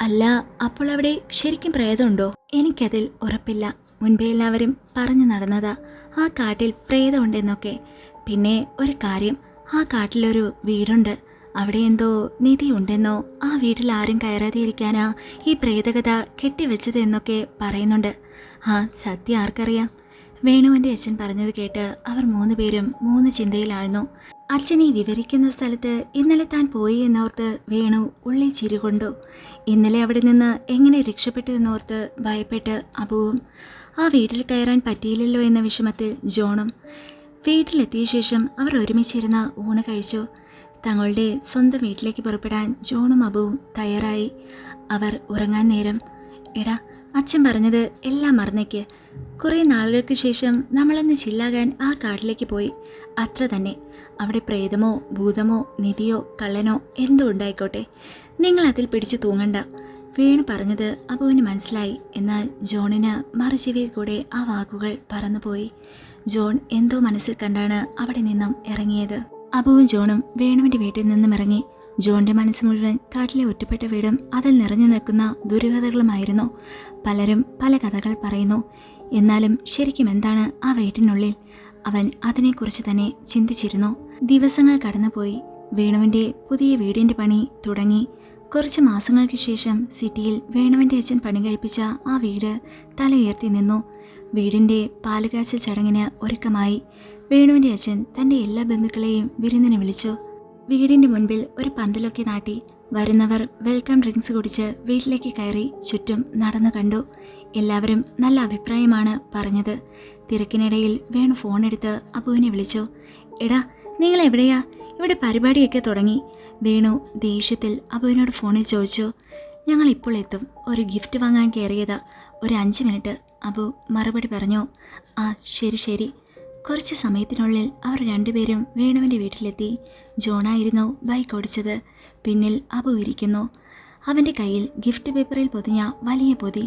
അല്ല, അപ്പോൾ അവിടെ ശരിക്കും പ്രേതമുണ്ടോ? എനിക്കതിൽ ഉറപ്പില്ല. മുൻപേ എല്ലാവരും പറഞ്ഞു നടന്നതാ ആ കാട്ടിൽ പ്രേതമുണ്ടെന്നൊക്കെ. പിന്നെ ഒരു കാര്യം, ആ കാട്ടിലൊരു വീടുണ്ട്. അവിടെ എന്തോ നിധിയുണ്ടെന്നോ, ആ വീട്ടിൽ ആരും കയറാതെ ഇരിക്കാനാ ഈ പ്രേതകഥ കെട്ടിവെച്ചത് എന്നൊക്കെ പറയുന്നുണ്ട്. സത്യം ആർക്കറിയാം? വേണുവിൻ്റെ അച്ഛൻ പറഞ്ഞത് കേട്ട് അവർ 3 പേരും 3 ചിന്തയിലായിരുന്നു. അച്ഛനെ വിവരിക്കുന്ന സ്ഥലത്ത് ഇന്നലെ താൻ പോയി എന്നോർത്ത് വേണു ഉള്ളിൽ ചിരികൊണ്ടു. ഇന്നലെ അവിടെ നിന്ന് എങ്ങനെ രക്ഷപ്പെട്ടു എന്നോർത്ത് ഭയപ്പെട്ട് അബുവും. ആ വീട്ടിൽ കയറാൻ പറ്റിയില്ലല്ലോ എന്ന വിഷമത്തിൽ ജോണും. വീട്ടിലെത്തിയ ശേഷം അവർ ഒരുമിച്ചിരുന്ന് ഊണ് കഴിച്ചു. തങ്ങളുടെ സ്വന്തം വീട്ടിലേക്ക് പുറപ്പെടാൻ ജോണും അബുവും തയ്യാറായി. അവർ ഉറങ്ങാൻ നേരം, എടാ, അച്ഛൻ പറഞ്ഞത് എല്ലാം മറന്നേക്ക്. കുറേ നാളുകൾക്ക് ശേഷം നമ്മളൊന്ന് ചില്ലാകാൻ ആ കാട്ടിലേക്ക് പോയി, അത്ര തന്നെ. അവിടെ പ്രേതമോ ഭൂതമോ നിധിയോ കള്ളനോ എന്തോ ഉണ്ടായിക്കോട്ടെ, നിങ്ങളതിൽ പിടിച്ചു തൂങ്ങണ്ട, വേണു പറഞ്ഞത് അബുവിന് മനസ്സിലായി. എന്നാൽ ജോണിന് മറുചെവിയിൽ കൂടെ ആ വാക്കുകൾ പറന്നുപോയി. ജോൺ എന്തോ മനസ്സിൽ കണ്ടാണ് അവിടെ നിന്നും ഇറങ്ങിയത്. അബുവും ജോണും വേണുവിൻ്റെ വീട്ടിൽ നിന്നും ഇറങ്ങി. ജോണിൻ്റെ മനസ്സ് മുഴുവൻ കാട്ടിലെ ഒറ്റപ്പെട്ട വീടും അതിൽ നിറഞ്ഞു നിൽക്കുന്ന ദുരിതകളുമായിരുന്നു. പലരും പല കഥകൾ പറയുന്നു. എന്നാലും ശരിക്കും എന്താണ് ആ വീട്ടിനുള്ളിൽ? അവൻ അതിനെക്കുറിച്ച് തന്നെ ചിന്തിച്ചിരുന്നു. ദിവസങ്ങൾ കടന്നുപോയി. വേണുവിൻ്റെ പുതിയ വീടിൻ്റെ പണി തുടങ്ങി. കുറച്ച് മാസങ്ങൾക്ക് ശേഷം സിറ്റിയിൽ വേണുവിൻ്റെ അച്ഛൻ പണി കഴിപ്പിച്ച ആ വീട് തല ഉയർത്തി നിന്നു. വീടിൻ്റെ പാലുകാച്ചൽ ചടങ്ങിന് ഒരുക്കമായി. വേണുവിൻ്റെ അച്ഛൻ തൻ്റെ എല്ലാ ബന്ധുക്കളെയും വിരുന്നിന് വിളിച്ചു. വീടിൻ്റെ മുൻപിൽ ഒരു പന്തലൊക്കെ നാട്ടി. വരുന്നവർ വെൽക്കം ഡ്രിങ്ക്സ് കുടിച്ച് വീട്ടിലേക്ക് കയറി ചുറ്റും നടന്നു കണ്ടു. എല്ലാവരും നല്ല അഭിപ്രായമാണ് പറഞ്ഞത്. തിരക്കിനിടയിൽ വേണു ഫോണെടുത്ത് അബുവിനെ വിളിച്ചു. എടാ, നിങ്ങൾ എവിടെയാ? ഇവിടെ പരിപാടിയൊക്കെ തുടങ്ങി, വേണു ദേഷ്യത്തിൽ അബുവിനോട് ഫോണിൽ ചോദിച്ചു. ഞങ്ങൾ ഇപ്പോൾ എത്തും. ഒരു ഗിഫ്റ്റ് വാങ്ങാൻ കയറിയതാ. ഒരു 5 മിനിറ്റ്, അബു മറുപടി പറഞ്ഞു. ആ ശരി ശരി. കുറച്ച് സമയത്തിനുള്ളിൽ അവർ രണ്ടുപേരും വേണുവിൻ്റെ വീട്ടിലെത്തി. ജോണായിരുന്നു ബൈക്ക് ഓടിച്ചത്. പിന്നിൽ അബു ഇരിക്കുന്നു. അവൻ്റെ കയ്യിൽ ഗിഫ്റ്റ് പേപ്പറിൽ പൊതിഞ്ഞ വലിയ പൊതി.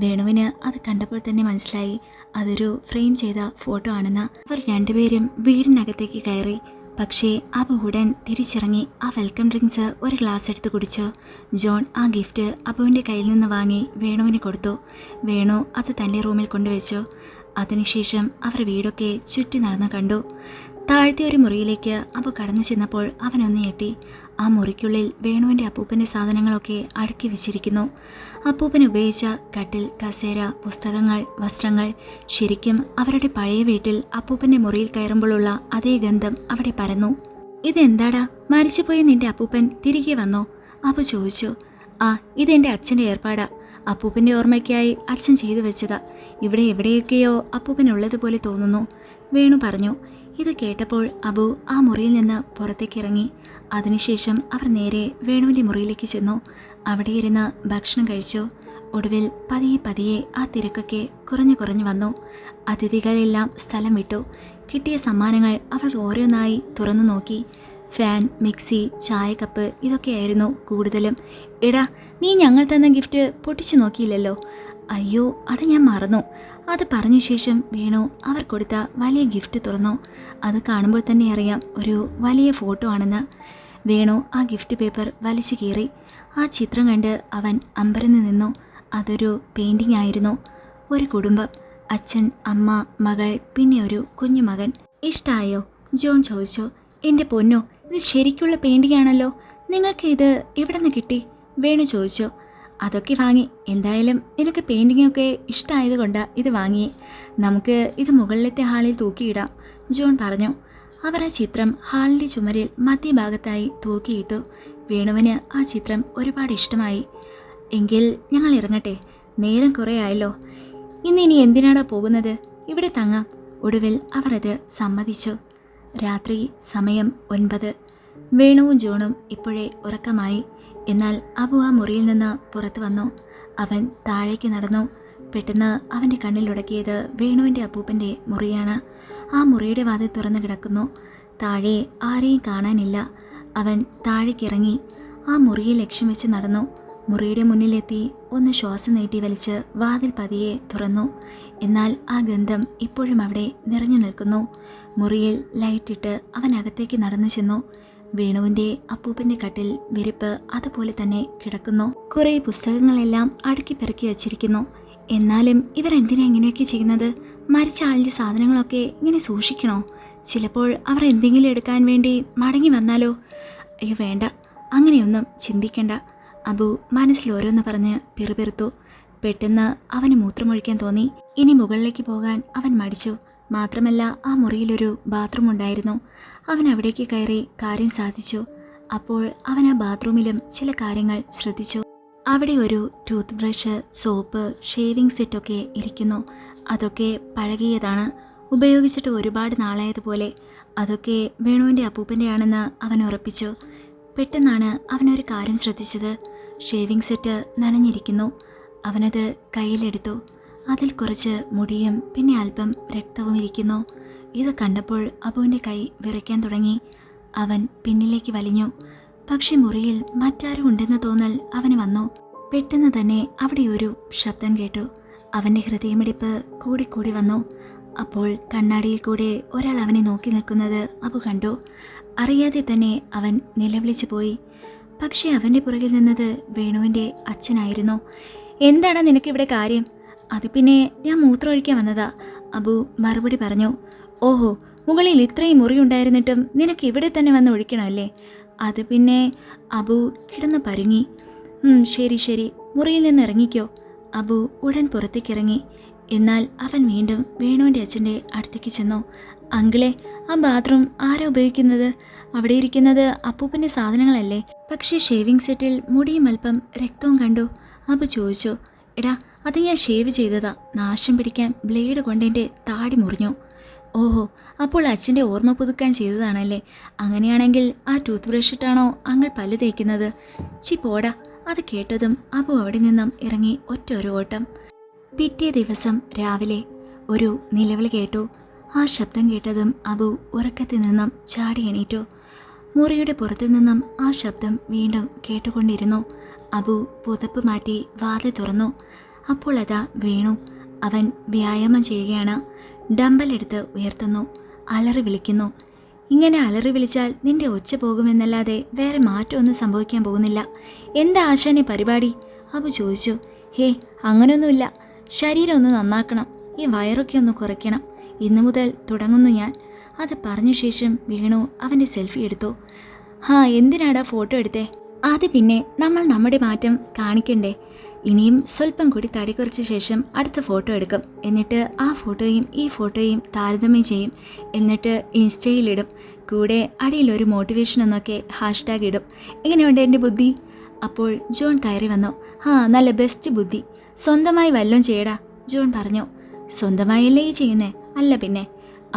വേണുവിന് അത് കണ്ടപ്പോൾ തന്നെ മനസ്സിലായി അതൊരു ഫ്രെയിം ചെയ്ത ഫോട്ടോ ആണെന്ന്. അവർ രണ്ടുപേരും വീടിനകത്തേക്ക് കയറി. പക്ഷേ അബു ഉടൻ തിരിച്ചിറങ്ങി ആ വെൽക്കം ഡ്രിങ്ക്സ് ഒരു ഗ്ലാസ് എടുത്ത് കുടിച്ചു. ജോൺ ആ ഗിഫ്റ്റ് അബുവിൻ്റെ കയ്യിൽ നിന്ന് വാങ്ങി വേണുവിന് കൊടുത്തു. വേണു അത് തൻ്റെ റൂമിൽ കൊണ്ടുവച്ചു. അതിനുശേഷം അവർ വീടൊക്കെ ചുറ്റി നടന്നു കണ്ടു. താഴത്തെ ഒരു മുറിയിലേക്ക് അബു കടന്നു ചെന്നപ്പോൾ അവനൊന്ന് ഞെട്ടി. ആ മുറിക്കുള്ളിൽ വേണുവിൻ്റെ അപ്പൂപ്പൻ്റെ സാധനങ്ങളൊക്കെ അടുക്കി വെച്ചിരിക്കുന്നു. അപ്പൂപ്പൻ ഉപയോഗിച്ച കട്ടിൽ, കസേര, പുസ്തകങ്ങൾ, വസ്ത്രങ്ങൾ. ശരിക്കും അവരുടെ പഴയ വീട്ടിൽ അപ്പൂപ്പൻ്റെ മുറിയിൽ കയറുമ്പോഴുള്ള അതേ ഗന്ധം അവിടെ പരന്നു. ഇതെന്താടാ, മരിച്ചുപോയ നിന്റെ അപ്പൂപ്പൻ തിരികെ വന്നോ? അബു ചോദിച്ചു. ആ, ഇതെൻ്റെ അച്ഛൻ്റെ ഏർപ്പാടാ. അപ്പൂപ്പൻ്റെ ഓർമ്മയ്ക്കായി അച്ഛൻ ചെയ്തു വെച്ചതാ. ഇവിടെ എവിടെയൊക്കെയോ അപ്പൂപ്പൻ ഉള്ളതുപോലെ തോന്നുന്നു, വേണു പറഞ്ഞു. ഇത് കേട്ടപ്പോൾ അബു ആ മുറിയിൽ നിന്ന് പുറത്തേക്കിറങ്ങി. അതിനുശേഷം അവർ നേരെ വേണുവിൻ്റെ മുറിയിലേക്ക് ചെന്നു. അവിടെ ഇരുന്ന് ഭക്ഷണം കഴിച്ചു. ഒടുവിൽ പതിയെ പതിയെ ആ തിരക്കൊക്കെ കുറഞ്ഞു വന്നു. അതിഥികളെല്ലാം സ്ഥലം വിട്ടു. കിട്ടിയ സമ്മാനങ്ങൾ അവർ ഓരോന്നായി തുറന്നു നോക്കി. ഫാൻ, മിക്സി, ചായക്കപ്പ് ഇതൊക്കെയായിരുന്നു കൂടുതലും. എടാ, നീ ഞങ്ങൾ തന്ന ഗിഫ്റ്റ് പൊട്ടിച്ചു നോക്കിയില്ലല്ലോ. അയ്യോ, അത് ഞാൻ മറന്നു. അത് പറഞ്ഞ ശേഷം വേണു അവർ കൊടുത്ത വലിയ ഗിഫ്റ്റ് തുറന്നു. അത് കാണുമ്പോൾ തന്നെ അറിയാം ഒരു വലിയ ഫോട്ടോ ആണെന്ന്. വേണു ആ ഗിഫ്റ്റ് പേപ്പർ വലിച്ചു കീറി. ആ ചിത്രം കണ്ട് അവൻ അമ്പരന്ന് നിന്നു. അതൊരു പെയിൻറ്റിംഗ് ആയിരുന്നു. ഒരു കുടുംബം, അച്ഛൻ, അമ്മ, മകൾ, പിന്നെ ഒരു കുഞ്ഞു മകൻ. ഇഷ്ടായോ? ജോൺ ചോദിച്ചു. എൻ്റെ പൊന്നോ, ഇത് ശരിക്കുള്ള പെയിൻറ്റിംഗ് ആണല്ലോ. നിങ്ങൾക്ക് ഇത് എവിടെ നിന്ന് കിട്ടി? വേണു ചോദിച്ചു. അതൊക്കെ വാങ്ങി. എന്തായാലും നിനക്ക് പെയിൻറ്റിംഗ് ഒക്കെ ഇഷ്ടമായതുകൊണ്ടാ ഇത് വാങ്ങിയേ. നമുക്ക് ഇത് മുകളിലത്തെ ഹാളിൽ തൂക്കിയിടാം, ജോൺ പറഞ്ഞു. അവർ ആ ചിത്രം ഹാളിൻ്റെ ചുമരിൽ മധ്യഭാഗത്തായി തൂക്കിയിട്ടു. വേണുവിന് ആ ചിത്രം ഒരുപാട് ഇഷ്ടമായി. എങ്കിൽ ഞങ്ങൾ ഇറങ്ങട്ടെ, നേരം കുറേ ആയല്ലോ. ഇനി എന്തിനാടാ പോകുന്നത്? ഇവിടെ തങ്ങാം. ഒടുവിൽ അവർ അത് സമ്മതിച്ചു. രാത്രി സമയം 9. വേണുവും ജോണും ഇപ്പോഴേ ഉറക്കമായി. എന്നാൽ അബു ആ മുറിയിൽ നിന്ന് പുറത്തു വന്നു. അവൻ താഴേക്ക് നടന്നു. പെട്ടെന്ന് അവൻ്റെ കണ്ണിലുടക്കിയത് വേണുവിൻ്റെ അപ്പൂപ്പൻ്റെ മുറിയാണ്. ആ മുറിയുടെ വാതിൽ തുറന്നു കിടക്കുന്നു. താഴെ ആരെയും കാണാനില്ല. അവൻ താഴേക്കിറങ്ങി ആ മുറിയെ ലക്ഷ്യം വെച്ച് നടന്നു. മുറിയുടെ മുന്നിലെത്തി ഒന്ന് ശ്വാസം നീട്ടി വലിച്ച് വാതിൽ പതിയെ തുറന്നു. എന്നാൽ ആ ഗന്ധം ഇപ്പോഴും അവിടെ നിറഞ്ഞു നിൽക്കുന്നു. മുറിയിൽ ലൈറ്റിട്ട് അവൻ അകത്തേക്ക് നടന്നു ചെന്നു. വേണുവിൻ്റെ അപ്പൂപ്പൻ്റെ കട്ടിൽ വിരിപ്പ് അതുപോലെ തന്നെ കിടക്കുന്നു. കുറേ പുസ്തകങ്ങളെല്ലാം അടുക്കി പെറുക്കി വച്ചിരിക്കുന്നു. എന്നാലും ഇവരെന്തിനാ ഇങ്ങനെയൊക്കെ ചെയ്യുന്നത്? മരിച്ച ആളിൻ്റെ സാധനങ്ങളൊക്കെ ഇങ്ങനെ സൂക്ഷിക്കണോ? ചിലപ്പോൾ അവർ എന്തെങ്കിലും എടുക്കാൻ വേണ്ടി മടങ്ങി വന്നാലോ? അയ്യോ വേണ്ട, അങ്ങനെയൊന്നും ചിന്തിക്കണ്ട. അബു മനസ്സിൽ ഓരോന്ന് പറഞ്ഞ് പിറുപിറുത്തു. പെട്ടെന്ന് അവന് മൂത്രമൊഴിക്കാൻ തോന്നി. ഇനി മുകളിലേക്ക് പോകാൻ അവൻ മടിച്ചു. മാത്രമല്ല ആ മുറിയിലൊരു ബാത്റൂം ഉണ്ടായിരുന്നു. അവൻ അവിടേക്ക് കയറി കാര്യം സാധിച്ചു. അപ്പോൾ അവൻ ആ ബാത്റൂമിലും ചില കാര്യങ്ങൾ ശ്രദ്ധിച്ചു. അവിടെ ഒരു ടൂത്ത് ബ്രഷ്, സോപ്പ്, ഷേവിംഗ് സെറ്റൊക്കെ ഇരിക്കുന്നു. അതൊക്കെ പഴകിയതാണ്, ഉപയോഗിച്ചിട്ട് ഒരുപാട് നാളായതുപോലെ. അതൊക്കെ വേണുവിൻ്റെ അപ്പൂപ്പൻ്റെ ആണെന്ന് അവൻ ഉറപ്പിച്ചു. പെട്ടെന്നാണ് അവനൊരു കാര്യം ശ്രദ്ധിച്ചത്. ഷേവിംഗ് സെറ്റ് നനഞ്ഞിരിക്കുന്നു. അവനത് കയ്യിലെടുത്തു. അതിൽ കുറച്ച് മുടിയും പിന്നെ അല്പം രക്തവും ഇരിക്കുന്നു. ഇത് കണ്ടപ്പോൾ അബുവിൻ്റെ കൈ വിറയ്ക്കാൻ തുടങ്ങി. അവൻ പിന്നിലേക്ക് വലിഞ്ഞു. പക്ഷെ മുറിയിൽ മറ്റാരും ഉണ്ടെന്ന തോന്നൽ അവന് വന്നു. പെട്ടെന്ന് തന്നെ അവിടെ ഒരു ശബ്ദം കേട്ടു. അവൻ്റെ ഹൃദയമിടിപ്പ് കൂടിക്കൂടി വന്നു. അപ്പോൾ കണ്ണാടിയിൽ കൂടെ ഒരാൾ അവനെ നോക്കി നിൽക്കുന്നത് അബു കണ്ടു. അറിയാതെ തന്നെ അവൻ നിലവിളിച്ചു പോയി. പക്ഷെ അവൻ്റെ പുറകിൽ നിന്നത് വേണുവിൻ്റെ അച്ഛനായിരുന്നു. എന്താണ് നിനക്കിവിടെ കാര്യം? അത് പിന്നെ ഞാൻ മൂത്രമൊഴിക്കാൻ വന്നതാ, അബു മറുപടി പറഞ്ഞു. ഓഹോ, മുകളിൽ ഇത്രയും മുറിയുണ്ടായിരുന്നിട്ടും നിനക്ക് ഇവിടെ തന്നെ വന്ന് ഒഴിക്കണമല്ലേ? അത് പിന്നെ, അബു കിടന്ന് പരുങ്ങി. ശരി ശരി, മുറിയിൽ നിന്ന് ഇറങ്ങിക്കോ. അബു ഉടൻ പുറത്തേക്കിറങ്ങി. എന്നാൽ അവൻ വീണ്ടും വേണുവിൻ്റെ അച്ഛൻ്റെ അടുത്തേക്ക് ചെന്നു. അങ്കിളെ, ആ ബാത്റൂം ആരാ ഉപയോഗിക്കുന്നത്? അവിടെ ഇരിക്കുന്നത് അപ്പൂപ്പൻ്റെ സാധനങ്ങളല്ലേ? പക്ഷേ ഷേവിംഗ് സെറ്റിൽ മുടിയും അല്പം രക്തവും കണ്ടു. അബു ചോദിച്ചു. എടാ, അത് ഞാൻ ഷേവ് ചെയ്തതാ. നാശം പിടിക്കാൻ ബ്ലേഡ് കൊണ്ടെൻ്റെ താടി മുറിഞ്ഞു. ഓഹോ, അപ്പോൾ അച്ഛൻ്റെ ഓർമ്മ പുതുക്കാൻ ചെയ്തതാണല്ലേ? അങ്ങനെയാണെങ്കിൽ ആ ടൂത്ത് ബ്രഷ് ഇട്ടാണോ അങ്ങൾ പല്ല് തേക്കുന്നത്? പോടാ, അത് കേട്ടതും അബു അവിടെ നിന്നും ഇറങ്ങി ഒറ്റൊരു ഓട്ടം. പിറ്റേ ദിവസം രാവിലെ ഒരു നിലവിളി കേട്ടു. ആ ശബ്ദം കേട്ടതും അബു ഉറക്കത്തിൽ നിന്നും ചാടി എണീറ്റു. മുറിയുടെ പുറത്തു നിന്നും ആ ശബ്ദം വീണ്ടും കേട്ടുകൊണ്ടിരുന്നു. അബു പുതപ്പ് മാറ്റി വാതിൽ തുറന്നു. അപ്പോൾ അതാ വേണു. അവൻ വ്യായാമം ചെയ്യുകയാണ്. ഡമ്പലെടുത്ത് ഉയർത്തുന്നു. അലറി വിളിക്കുന്നു. ഇങ്ങനെ അലറി വിളിച്ചാൽ നിന്റെ ഒച്ച പോകുമെന്നല്ലാതെ വേറെ മാറ്റമൊന്നും സംഭവിക്കാൻ പോകുന്നില്ല. എന്താ ആശാനെ പരിപാടി? അബു ചോദിച്ചു. ഹേ, അങ്ങനെയൊന്നുമില്ല. ശരീരം ഒന്ന് നന്നാക്കണം. ഈ വയറൊക്കെ ഒന്ന് കുറയ്ക്കണം. ഇന്നു മുതൽ തുടങ്ങുന്നു ഞാൻ. അത് പറഞ്ഞ ശേഷം വേണു അവൻ്റെ സെൽഫി എടുത്തു. എന്തിനാടാ ഫോട്ടോ എടുത്തേ? അത് പിന്നെ നമ്മൾ നമ്മുടെ മാറ്റം കാണിക്കണ്ടേ. ഇനിയും സ്വല്പം കൂടി തടി കുറച്ച ശേഷം അടുത്ത ഫോട്ടോ എടുക്കും. എന്നിട്ട് ആ ഫോട്ടോയും ഈ ഫോട്ടോയും താരതമ്യം ചെയ്യും. എന്നിട്ട് ഇൻസ്റ്റയിലിടും. കൂടെ അടിയിലൊരു മോട്ടിവേഷൻ എന്നൊക്കെ ഹാഷ്ടാഗ് ഇടും. എങ്ങനെയുണ്ട് എൻ്റെ ബുദ്ധി? അപ്പോൾ ജോൺ കയറി വന്നു. നല്ല ബെസ്റ്റ് ബുദ്ധി. സ്വന്തമായി വല്ലതും ചെയ്യടാ, ജോൺ പറഞ്ഞു. സ്വന്തമായല്ലേ ഈ ചെയ്യുന്നേ? അല്ല പിന്നെ.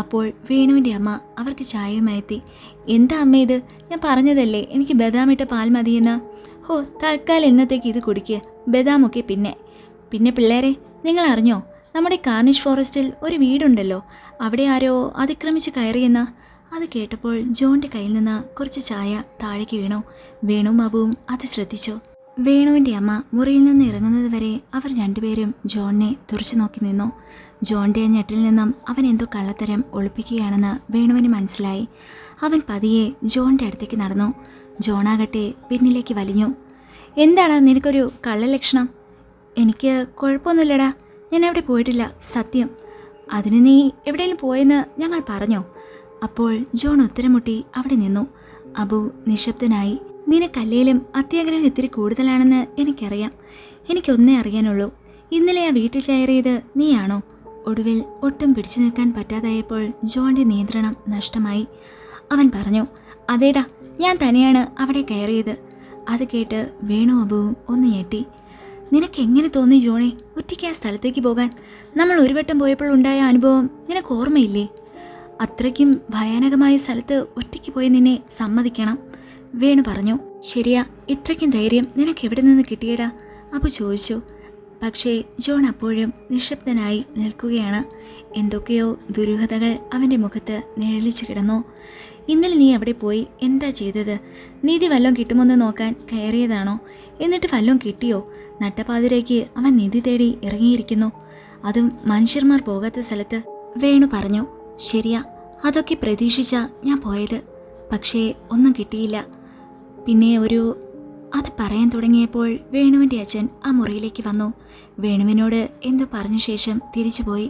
അപ്പോൾ വേണുവിൻ്റെ അമ്മ അവർക്ക് ചായയുമായി എത്തി. എന്താ അമ്മ ഇത്? ഞാൻ പറഞ്ഞതല്ലേ എനിക്ക് ബദാമിട്ട പാൽ മതിയെന്ന്. തൽക്കാലം ഇന്നത്തേക്ക് ഇത് കുടിക്കുക. ബദാമൊക്കെ പിന്നെ പിള്ളേരെ, നിങ്ങൾ അറിഞ്ഞോ നമ്മുടെ കാർണിഷ് ഫോറസ്റ്റിൽ ഒരു വീടുണ്ടല്ലോ, അവിടെ ആരോ അതിക്രമിച്ച് കയറിയെന്ന്? അത് കേട്ടപ്പോൾ ജോണിൻ്റെ കയ്യിൽ നിന്ന് കുറച്ച് ചായ താഴേക്ക് വീണു. വേണുവും അബുവും അത് ശ്രദ്ധിച്ചു. വേണുവിൻ്റെ അമ്മ മുറിയിൽ നിന്ന് ഇറങ്ങുന്നത് വരെ അവർ രണ്ടുപേരും ജോണിനെ തുറച്ചു നോക്കി നിന്നു. ജോണിൻ്റെ ഞെട്ടിൽ നിന്നും അവൻ എന്തോ കള്ളത്തരം ഒളിപ്പിക്കുകയാണെന്ന് വേണുവിന് മനസ്സിലായി. അവൻ പതിയെ ജോണിൻ്റെ അടുത്തേക്ക് നടന്നു. ജോണാകട്ടെ പിന്നിലേക്ക് വലിഞ്ഞു. എന്താണ് നിനക്കൊരു കള്ളലക്ഷണം? എനിക്ക് കുഴപ്പമൊന്നുമില്ലടാ, ഞാൻ എവിടെ പോയിട്ടില്ല, സത്യം. അതിന് നീ എവിടെയെങ്കിലും പോയെന്ന് ഞങ്ങൾ പറഞ്ഞോ? അപ്പോൾ ജോൺ ഉത്തരമുട്ടി അവിടെ നിന്നു. അബു നിശബ്ദനായി. നിനക്കല്ലേലും അത്യാഗ്രഹം ഇത്തിരി കൂടുതലാണെന്ന് എനിക്കറിയാം. എനിക്കൊന്നേ അറിയാനുള്ളൂ, ഇന്നലെ ആ വീട്ടിൽ കയറിയത് നീയാണോ? ഒടുവിൽ ഒട്ടും പിടിച്ചു നിൽക്കാൻ പറ്റാതായപ്പോൾ ജോണിൻ്റെ നിയന്ത്രണം നഷ്ടമായി. അവൻ പറഞ്ഞു, അതേടാ, ഞാൻ തന്നെയാണ് അവിടെ കയറിയത്. അത് കേട്ട് വേണു അബുവും ഒന്ന് ഞെട്ടി. നിനക്കെങ്ങനെ തോന്നി ജോണി ഒറ്റയ്ക്ക് ആ സ്ഥലത്തേക്ക് പോകാൻ? നമ്മൾ ഒരു വട്ടം പോയപ്പോൾ ഉണ്ടായ അനുഭവം നിനക്ക് ഓർമ്മയില്ലേ? അത്രയ്ക്കും ഭയാനകമായ സ്ഥലത്ത് ഒറ്റയ്ക്ക് പോയി നിന്നെ സമ്മതിക്കണം, വേണു പറഞ്ഞു. ശരിയാ, ഇത്രയ്ക്കും ധൈര്യം നിനക്ക് എവിടെ നിന്ന് കിട്ടിയടാ? അബു ചോദിച്ചു. പക്ഷേ ജോൺ അപ്പോഴും നിശബ്ദനായി നിൽക്കുകയാണ്. എന്തൊക്കെയോ ദുരൂഹതകൾ അവൻ്റെ മുഖത്ത് നിഴലിച്ചു കിടന്നു. ഇന്നലെ നീ അവിടെ പോയി എന്താ ചെയ്തത്? നീതി വല്ലതും കിട്ടുമെന്ന് നോക്കാൻ കയറിയതാണോ? എന്നിട്ട് വല്ലതും കിട്ടിയോ? നട്ടപ്പാതിരയ്ക്ക് അവൻ നിധി തേടി ഇറങ്ങിയിരിക്കുന്നു, അതും മനുഷ്യന്മാർ പോകാത്ത സ്ഥലത്ത്, വേണു പറഞ്ഞു. ശരിയാ, അതൊക്കെ പ്രതീക്ഷിച്ചാ ഞാൻ പോയത്. പക്ഷേ ഒന്നും കിട്ടിയില്ല. പിന്നെ അത് പറയാൻ തുടങ്ങിയപ്പോൾ വേണുവിൻ്റെ അച്ഛൻ ആ മുറിയിലേക്ക് വന്നു. വേണുവിനോട് എന്തോ പറഞ്ഞ ശേഷം തിരിച്ചുപോയി.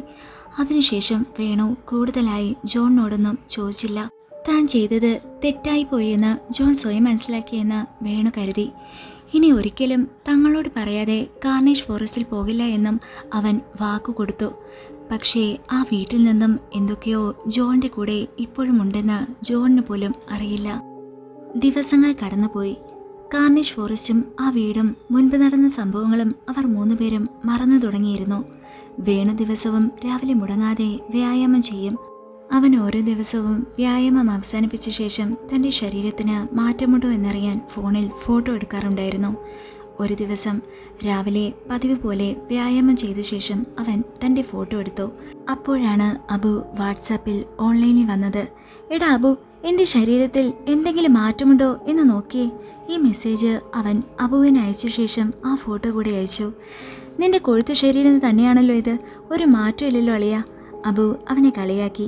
അതിനുശേഷം വേണു കൂടുതലായി ജോണിനോടൊന്നും ചോദിച്ചില്ല. താൻ ചെയ്തത് തെറ്റായിപ്പോയെന്ന് ജോൺ സ്വയം മനസ്സിലാക്കിയെന്ന് വേണു കരുതി. ഇനി ഒരിക്കലും തങ്ങളോട് പറയാതെ കാർണിഷ് ഫോറസ്റ്റിൽ പോകില്ല എന്നും അവൻ വാക്കുകൊടുത്തു. പക്ഷേ ആ വീട്ടിൽ നിന്നും എന്തൊക്കെയോ ജോണിൻ്റെ കൂടെ ഇപ്പോഴും ഉണ്ടെന്ന് ജോണിന് പോലും അറിയില്ല. ദിവസങ്ങൾ കടന്നുപോയി. കാർണിഷ് ഫോറസ്റ്റും ആ വീടും മുൻപ് നടന്ന സംഭവങ്ങളും അവർ മൂന്നുപേരും മറന്നു തുടങ്ങിയിരുന്നു. വേണു ദിവസവും രാവിലെ മുടങ്ങാതെ വ്യായാമം ചെയ്യും. അവൻ ഓരോ ദിവസവും വ്യായാമം അവസാനിപ്പിച്ച ശേഷം തൻ്റെ ശരീരത്തിന് മാറ്റമുണ്ടോ എന്നറിയാൻ ഫോണിൽ ഫോട്ടോ എടുക്കാറുണ്ടായിരുന്നു. ഒരു ദിവസം രാവിലെ പതിവ് പോലെ വ്യായാമം ചെയ്ത ശേഷം അവൻ തൻ്റെ ഫോട്ടോ എടുത്തു. അപ്പോഴാണ് അബു വാട്സാപ്പിൽ ഓൺലൈനിൽ വന്നത്. എടാ അബു, എൻ്റെ ശരീരത്തിൽ എന്തെങ്കിലും മാറ്റമുണ്ടോ എന്ന് നോക്കിയേ. ഈ മെസ്സേജ് അവൻ അബുവിന് അയച്ച ശേഷം ആ ഫോട്ടോ കൂടെ അയച്ചു. നിന്റെ കൊഴുത്ത ശരീരം തന്നെയാണല്ലോ ഇത്, ഒരു മാറ്റമില്ലല്ലോ അളിയ. അബു അവനെ കളിയാക്കി.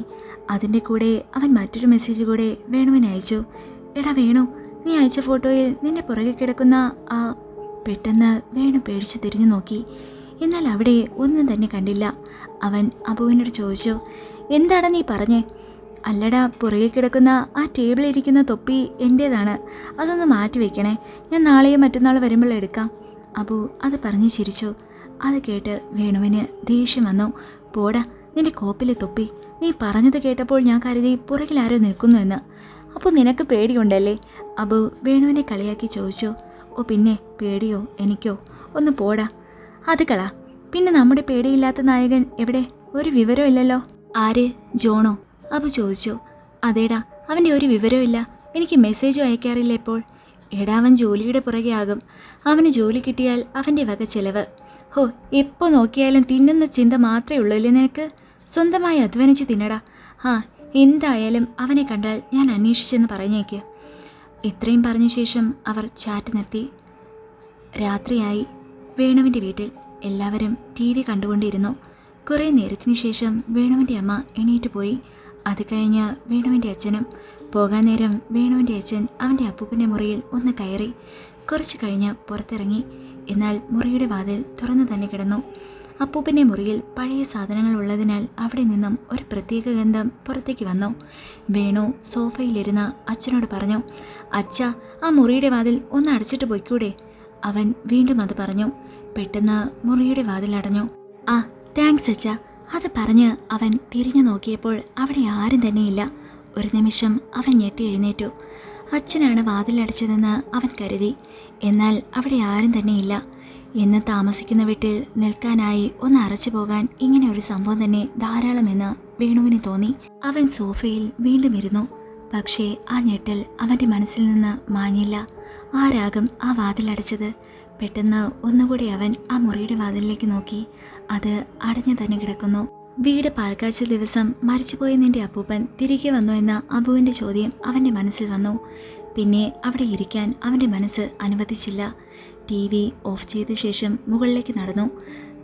അതിൻ്റെ കൂടെ അവൻ മറ്റൊരു മെസ്സേജ് കൂടെ വേണുവിന് അയച്ചു. എടാ വേണു, നീ അയച്ച ഫോട്ടോയിൽ നിന്റെ പുറകെ കിടക്കുന്ന ആ... പെട്ടെന്ന് വേണു പേടിച്ച് തിരിഞ്ഞു നോക്കി. എന്നാൽ അവിടെ ഒന്നും തന്നെ കണ്ടില്ല. അവൻ അബുവിനോട് ചോദിച്ചു, എന്താണ് നീ പറഞ്ഞേ? അല്ലടാ, പുറകിൽ കിടക്കുന്ന ആ ടേബിളിലിരിക്കുന്ന തൊപ്പി എൻ്റേതാണ്, അതൊന്ന് മാറ്റി വെക്കണേ, ഞാൻ നാളെയോ മറ്റന്നാൾ വരുമ്പോൾ എടുക്കാം. അബു അത് പറഞ്ഞ് ചിരിച്ചു. അത് കേട്ട് വേണുവിന് ദേഷ്യം വന്നു. പോടാ, നിന്റെ കോപ്പിലെ തൊപ്പി, നീ പറഞ്ഞത് കേട്ടപ്പോൾ ഞാൻ കരുതി പുറകിൽ ആരോ നിൽക്കുന്നു എന്ന്. അപ്പോൾ നിനക്ക് പേടിയുണ്ടല്ലേ? അബു വേണുവിനെ കളിയാക്കി ചോദിച്ചു. ഓ പിന്നെ, പേടിയോ എനിക്കോ? ഒന്ന് പോടാ. അത് കളാ. പിന്നെ നമ്മുടെ പേടിയില്ലാത്ത നായകൻ എവിടെ? ഒരു വിവരമില്ലല്ലോ. ആര്? ജോണോ? അബു ചോദിച്ചു. അതേടാ, അവൻ്റെ ഒരു വിവരമില്ല. എനിക്ക് മെസ്സേജും അയക്കാറില്ല ഇപ്പോൾ. എടാ, അവൻ ജോലിയുടെ പുറകെ ആകും. അവന് ജോലി കിട്ടിയാൽ അവൻ്റെ വക ചെലവ്. ഹോ, എപ്പോൾ നോക്കിയാലും തിന്നുന്ന ചിന്ത മാത്രമേ ഉള്ളൂ അല്ലേ നിനക്ക്? സ്വന്തമായി അധ്വാനിച്ച് തിന്നടാ. എന്തായാലും അവനെ കണ്ടാൽ ഞാൻ അന്വേഷിച്ചെന്ന് പറഞ്ഞേക്ക്. ഇത്രയും പറഞ്ഞ ശേഷം അവർ ചാറ്റ് നിർത്തി. രാത്രിയായി. വേണുവിൻ്റെ വീട്ടിൽ എല്ലാവരും TV കണ്ടുകൊണ്ടിരുന്നു. കുറേ നേരത്തിന് ശേഷം വേണുവിൻ്റെ അമ്മ എണീറ്റ് പോയി. അത് കഴിഞ്ഞ് വേണുവിൻ്റെ അച്ഛനും. പോകാൻ നേരം വേണുവിൻ്റെ അച്ഛൻ അവൻ്റെ അപ്പൂപ്പൻ്റെ മുറിയിൽ ഒന്ന് കയറി. കുറച്ച് കഴിഞ്ഞ് പുറത്തിറങ്ങി. എന്നാൽ മുറിയുടെ വാതിൽ തുറന്നു തന്നെ കിടന്നു. അപ്പൂപ്പൻ്റെ മുറിയിൽ പഴയ സാധനങ്ങൾ ഉള്ളതിനാൽ അവിടെ നിന്നും ഒരു പ്രത്യേക ഗന്ധം പുറത്തേക്ക് വന്നു. വേണു സോഫയിലിരുന്ന് അച്ഛനോട് പറഞ്ഞു, അച്ഛാ, ആ മുറിയുടെ വാതിൽ ഒന്ന് അടച്ചിട്ട് പോയിക്കൂടെ? അവൻ വീണ്ടും അത് പറഞ്ഞു. പെട്ടെന്ന് മുറിയുടെ വാതിൽ അടഞ്ഞു. ആ, താങ്ക്സ് അച്ഛാ. അത് പറഞ്ഞ് അവൻ തിരിഞ്ഞു നോക്കിയപ്പോൾ അവിടെ ആരും തന്നെയില്ല. ഒരു നിമിഷം അവൻ ഞെട്ടി എഴുന്നേറ്റു. അച്ഛനാണ് വാതിലടച്ചതെന്ന് അവൻ കരുതി. എന്നാൽ അവിടെ ആരും തന്നെയില്ല. എന്ന് താമസിക്കുന്ന വീട്ടിൽ നിൽക്കാനായി ഒന്ന് അറച്ചു പോകാൻ ഇങ്ങനെ ഒരു സംഭവം തന്നെ ധാരാളമെന്ന് വേണുവിന് തോന്നി. അവൻ സോഫയിൽ വീണ്ടും ഇരുന്നു. പക്ഷേ ആ ഞെട്ടൽ അവൻ്റെ മനസ്സിൽ നിന്ന് മാഞ്ഞില്ല. ആരാകും ആ വാതിലടച്ചത്? പെട്ടെന്ന് ഒന്നുകൂടി അവൻ ആ മുറിയുടെ വാതിലിലേക്ക് നോക്കി. അത് അടഞ്ഞു തന്നെ കിടക്കുന്നു. വീട് പാൽക്കാഴ്ച ദിവസം മരിച്ചുപോയ നിന്റെ അപ്പൂപ്പൻ തിരികെ വന്നു എന്ന അബുവിൻ്റെ ചോദ്യം അവൻ്റെ മനസ്സിൽ വന്നു. പിന്നെ അവിടെ ഇരിക്കാൻ അവൻ്റെ മനസ്സ് അനുവദിച്ചില്ല. TV ഓഫ് ചെയ്ത ശേഷം മുകളിലേക്ക് നടന്നു.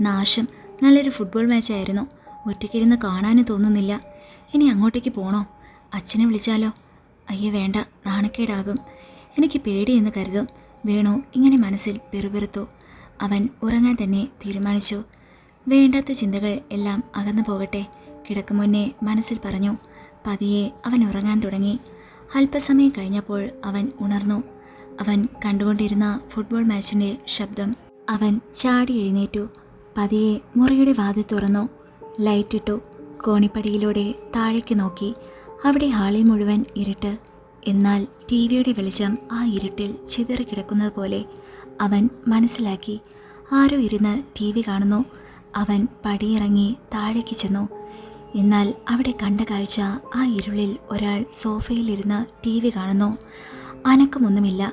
നാശം, നല്ലൊരു ഫുട്ബോൾ മാച്ചായിരുന്നു. ഒറ്റയ്ക്കിരുന്ന് കാണാനും തോന്നുന്നില്ല. ഇനി അങ്ങോട്ടേക്ക് പോണോ? അച്ഛനെ വിളിച്ചാലോ? അയ്യേ വേണ്ട, നാണക്കേടാകും. എനിക്ക് പേടിയെന്ന് കരുതും. വേണു ഇങ്ങനെ മനസ്സിൽ പെറുപെറുത്തു. അവൻ ഉറങ്ങാൻ തന്നെ തീരുമാനിച്ചു. വേണ്ടാത്ത ചിന്തകൾ എല്ലാം അകന്നു പോകട്ടെ, കിടക്കും മുന്നേ മനസ്സിൽ പറഞ്ഞു. പതിയെ അവൻ ഉറങ്ങാൻ തുടങ്ങി. അല്പസമയം കഴിഞ്ഞപ്പോൾ അവൻ ഉണർന്നു. അവൻ കണ്ടുകൊണ്ടിരുന്ന ഫുട്ബോൾ മാച്ചിൻ്റെ ശബ്ദം. അവൻ ചാടി എഴുന്നേറ്റു. പതിയെ മുറിയുടെ വാതിൽ തുറന്നു. ലൈറ്റിട്ടു. കോണിപ്പടിയിലൂടെ താഴേക്ക് നോക്കി. അവിടെ ഹാളിൽ മുഴുവൻ ഇരുട്ട്. എന്നാൽ TVയുടെ വെളിച്ചം ആ ഇരുട്ടിൽ ചിതറിക്കിടക്കുന്നത് പോലെ അവൻ മനസ്സിലാക്കി. ആരോ ഇരുന്ന് TV കാണുന്നു. അവൻ പടിയിറങ്ങി താഴേക്ക് ചെന്നു. എന്നാൽ അവിടെ കണ്ട കാഴ്ച ആ ഇരുളിൽ ഒരാൾ സോഫയിലിരുന്ന് TV കാണുന്നു. അനക്കമൊന്നുമില്ല.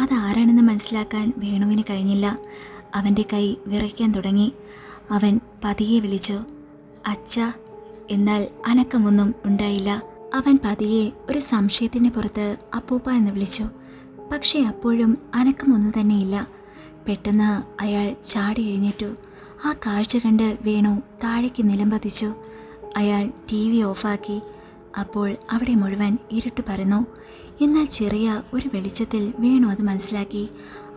അതാരാണെന്ന് മനസ്സിലാക്കാൻ വേണുവിന് കഴിഞ്ഞില്ല. അവൻ്റെ കൈ വിറയ്ക്കാൻ തുടങ്ങി. അവൻ പതിയെ വിളിച്ചു, അച്ഛാ. എന്നാൽ അനക്കമൊന്നും ഉണ്ടായില്ല. അവൻ പതിയെ ഒരു സംശയത്തിൻ്റെ പുറത്ത് അപ്പൂപ്പ എന്ന് വിളിച്ചു. പക്ഷേ അപ്പോഴും അനക്കമൊന്നും തന്നെയില്ല. പെട്ടെന്ന് അയാൾ ചാടി എഴുന്നേറ്റു. ആ കാഴ്ച കണ്ട് വേണു താഴേക്ക് നിലംപതിച്ചു. അയാൾ TV ഓഫാക്കി. അപ്പോൾ അവിടെ മുഴുവൻ ഇരുട്ട് പരന്നു. എന്നാൽ ചെറിയ ഒരു വെളിച്ചത്തിൽ വേണു അത് മനസ്സിലാക്കി.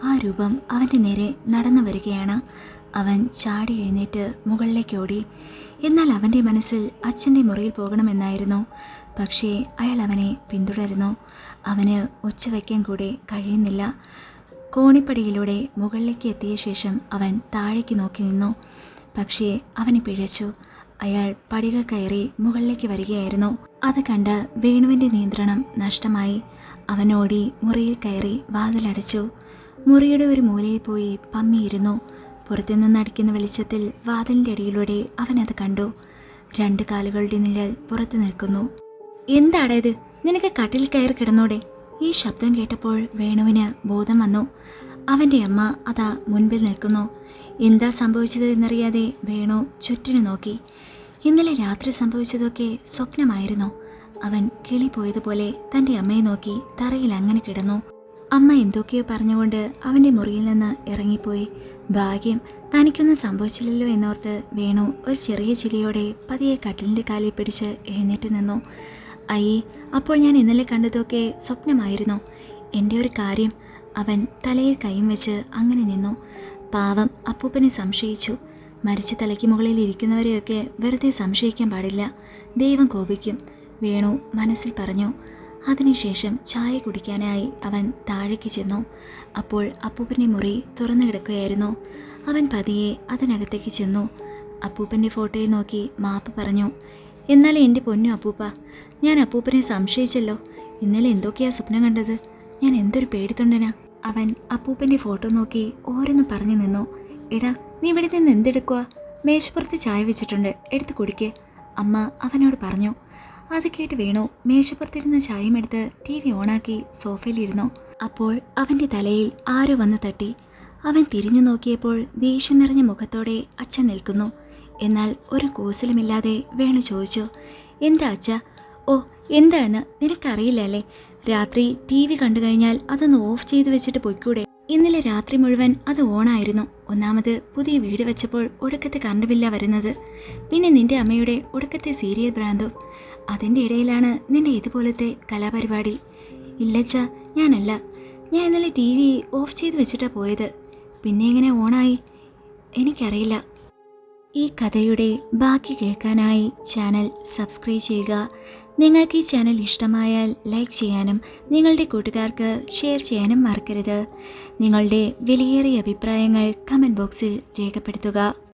ആ രൂപം അവൻ്റെ നേരെ നടന്നു വരികയാണ്. അവൻ ചാടി എഴുന്നേറ്റ് മുകളിലേക്ക് ഓടി. എന്നാൽ അവൻ്റെ മനസ്സിൽ അച്ഛൻ്റെ മുറിയിൽ പോകണമെന്നായിരുന്നു. പക്ഷേ അയാൾ അവനെ പിന്തുടരുന്നു. അവന് ഒച്ച വയ്ക്കാൻ കൂടെ കഴിയുന്നില്ല. കോണിപ്പടിയിലൂടെ മുകളിലേക്ക് എത്തിയ ശേഷം അവൻ താഴേക്ക് നോക്കി നിന്നു. പക്ഷേ അവന് പിഴച്ചു. അയാൾ പടികൾ കയറി മുകളിലേക്ക് വരികയായിരുന്നു. അത് കണ്ട് വേണുവിൻ്റെ നിയന്ത്രണം നഷ്ടമായി. അവനോടി മുറിയിൽ കയറി വാതിലടച്ചു. മുറിയുടെ ഒരു മൂലയിൽ പോയി പമ്മിയിരുന്നു. പുറത്തുനിന്ന് അടിക്കുന്ന വെളിച്ചത്തിൽ വാതിലിൻ്റെ അടിയിലൂടെ അവനത് കണ്ടു. 2 കാലുകളുടെ നിഴൽ പുറത്തു നിൽക്കുന്നു. എന്താടേത്? നിനക്ക് കട്ടിൽ കയറി കിടന്നോടെ? ഈ ശബ്ദം കേട്ടപ്പോൾ വേണുവിന് ബോധം വന്നു. അവൻ്റെ അമ്മ അതാ മുൻപിൽ നിൽക്കുന്നു. എന്താ സംഭവിച്ചത് എന്നറിയാതെ വേണു ചുറ്റിനു നോക്കി. ഇന്നലെ രാത്രി സംഭവിച്ചതൊക്കെ സ്വപ്നമായിരുന്നു. അവൻ കിളി പോയതുപോലെ തൻ്റെ അമ്മയെ നോക്കി തറയിൽ അങ്ങനെ കിടന്നു. അമ്മ എന്തൊക്കെയോ പറഞ്ഞുകൊണ്ട് അവൻ്റെ മുറിയിൽ നിന്ന് ഇറങ്ങിപ്പോയി. ഭാഗ്യം, തനിക്കൊന്നും സംഭവിച്ചില്ലല്ലോ എന്നോർത്ത് വേണു ഒരു ചെറിയ ചിരിയോടെ പതിയെ കട്ടിലിൻ്റെ കാലിൽ പിടിച്ച് എഴുന്നേറ്റ് നിന്നു. അയ്യേ, അപ്പോൾ ഞാൻ ഇന്നലെ കണ്ടതൊക്കെ സ്വപ്നമായിരുന്നു. എൻ്റെ ഒരു കാര്യം. അവൻ തലയിൽ കൈയും വെച്ച് അങ്ങനെ നിന്നു. പാവം അപ്പൂപ്പനെ സംശയിച്ചു. മരിച്ച തലയ്ക്ക് മുകളിൽ ഇരിക്കുന്നവരെയൊക്കെ വെറുതെ സംശയിക്കാൻ പാടില്ല, ദൈവം കോപിക്കും, വേണു മനസ്സിൽ പറഞ്ഞു. അതിനുശേഷം ചായ കുടിക്കാനായി അവൻ താഴേക്ക് ചെന്നു. അപ്പോൾ അപ്പൂപ്പൻ്റെ മുറി തുറന്നു കിടക്കുകയായിരുന്നു. അവൻ പതിയെ അതിനകത്തേക്ക് ചെന്നു. അപ്പൂപ്പൻ്റെ ഫോട്ടോയിൽ നോക്കി മാപ്പ് പറഞ്ഞു. എന്നാലും എൻ്റെ പൊന്നു അപ്പൂപ്പ, ഞാൻ അപ്പൂപ്പനെ സംശയിച്ചല്ലോ. ഇന്നലെ എന്തൊക്കെയാ സ്വപ്നം കണ്ടത്? ഞാൻ എന്തൊരു പേടിത്തൊണ്ടനാ. അവൻ അപ്പൂപ്പൻ്റെ ഫോട്ടോ നോക്കി ഓരോന്ന് പറഞ്ഞു നിന്നു. എടാ, നീ ഇവിടെ നിന്ന് എന്തെടുക്കുക? മേശപ്പുറത്ത് ചായ വെച്ചിട്ടുണ്ട്, എടുത്ത് കുടിക്ക്, അമ്മ അവനോട് പറഞ്ഞു. അത് കേട്ട് വേണു മേശപ്പുറത്തിരുന്ന ചായയും എടുത്ത് TV ഓണാക്കി സോഫയിലിരുന്നു. അപ്പോൾ അവൻ്റെ തലയിൽ ആരോ വന്ന് തട്ടി. അവൻ തിരിഞ്ഞു നോക്കിയപ്പോൾ ദേഷ്യം നിറഞ്ഞ മുഖത്തോടെ അച്ഛൻ നിൽക്കുന്നു. എന്നാൽ ഒരു കൂസലുമില്ലാതെ വേണു ചോദിച്ചു, എന്താ അച്ഛ? ഓ, എന്താന്ന് നിനക്കറിയില്ല അല്ലേ? രാത്രി TV കണ്ടു കഴിഞ്ഞാൽ അതൊന്ന് ഓഫ് ചെയ്ത് വെച്ചിട്ട് പൊയ്ക്കൂടെ? ഇന്നലെ രാത്രി മുഴുവൻ അത് ഓണായിരുന്നു. ഒന്നാമത് പുതിയ വീട് വെച്ചപ്പോൾ ഒടുക്കത്തെ കറണ്ട് ബില്ലാ വരുന്നത്. പിന്നെ നിന്റെ അമ്മയുടെ ഒടുക്കത്തെ സീരിയൽ ഭ്രാന്തും. അതിൻ്റെ ഇടയിലാണ് നിന്റെ ഇതുപോലത്തെ കലാപരിപാടി. ഇല്ലച്ച, ഞാനല്ല. ഞാൻ ഇന്നലെ TV ഓഫ് ചെയ്ത് വെച്ചിട്ടാണ് പോയത്. പിന്നെ എങ്ങനെ ഓണായി എനിക്കറിയില്ല. ഈ കഥയുടെ ബാക്കി കേൾക്കാനായി ചാനൽ സബ്സ്ക്രൈബ് ചെയ്യുക. നിങ്ങൾക്ക് ഈ ചാനൽ ഇഷ്ടമായാൽ ലൈക്ക് ചെയ്യാനും നിങ്ങളുടെ കൂട്ടുകാർക്ക് ഷെയർ ചെയ്യാനും മറക്കരുത്. നിങ്ങളുടെ വിലയേറിയ അഭിപ്രായങ്ങൾ കമൻറ്റ് ബോക്സിൽ രേഖപ്പെടുത്തുക.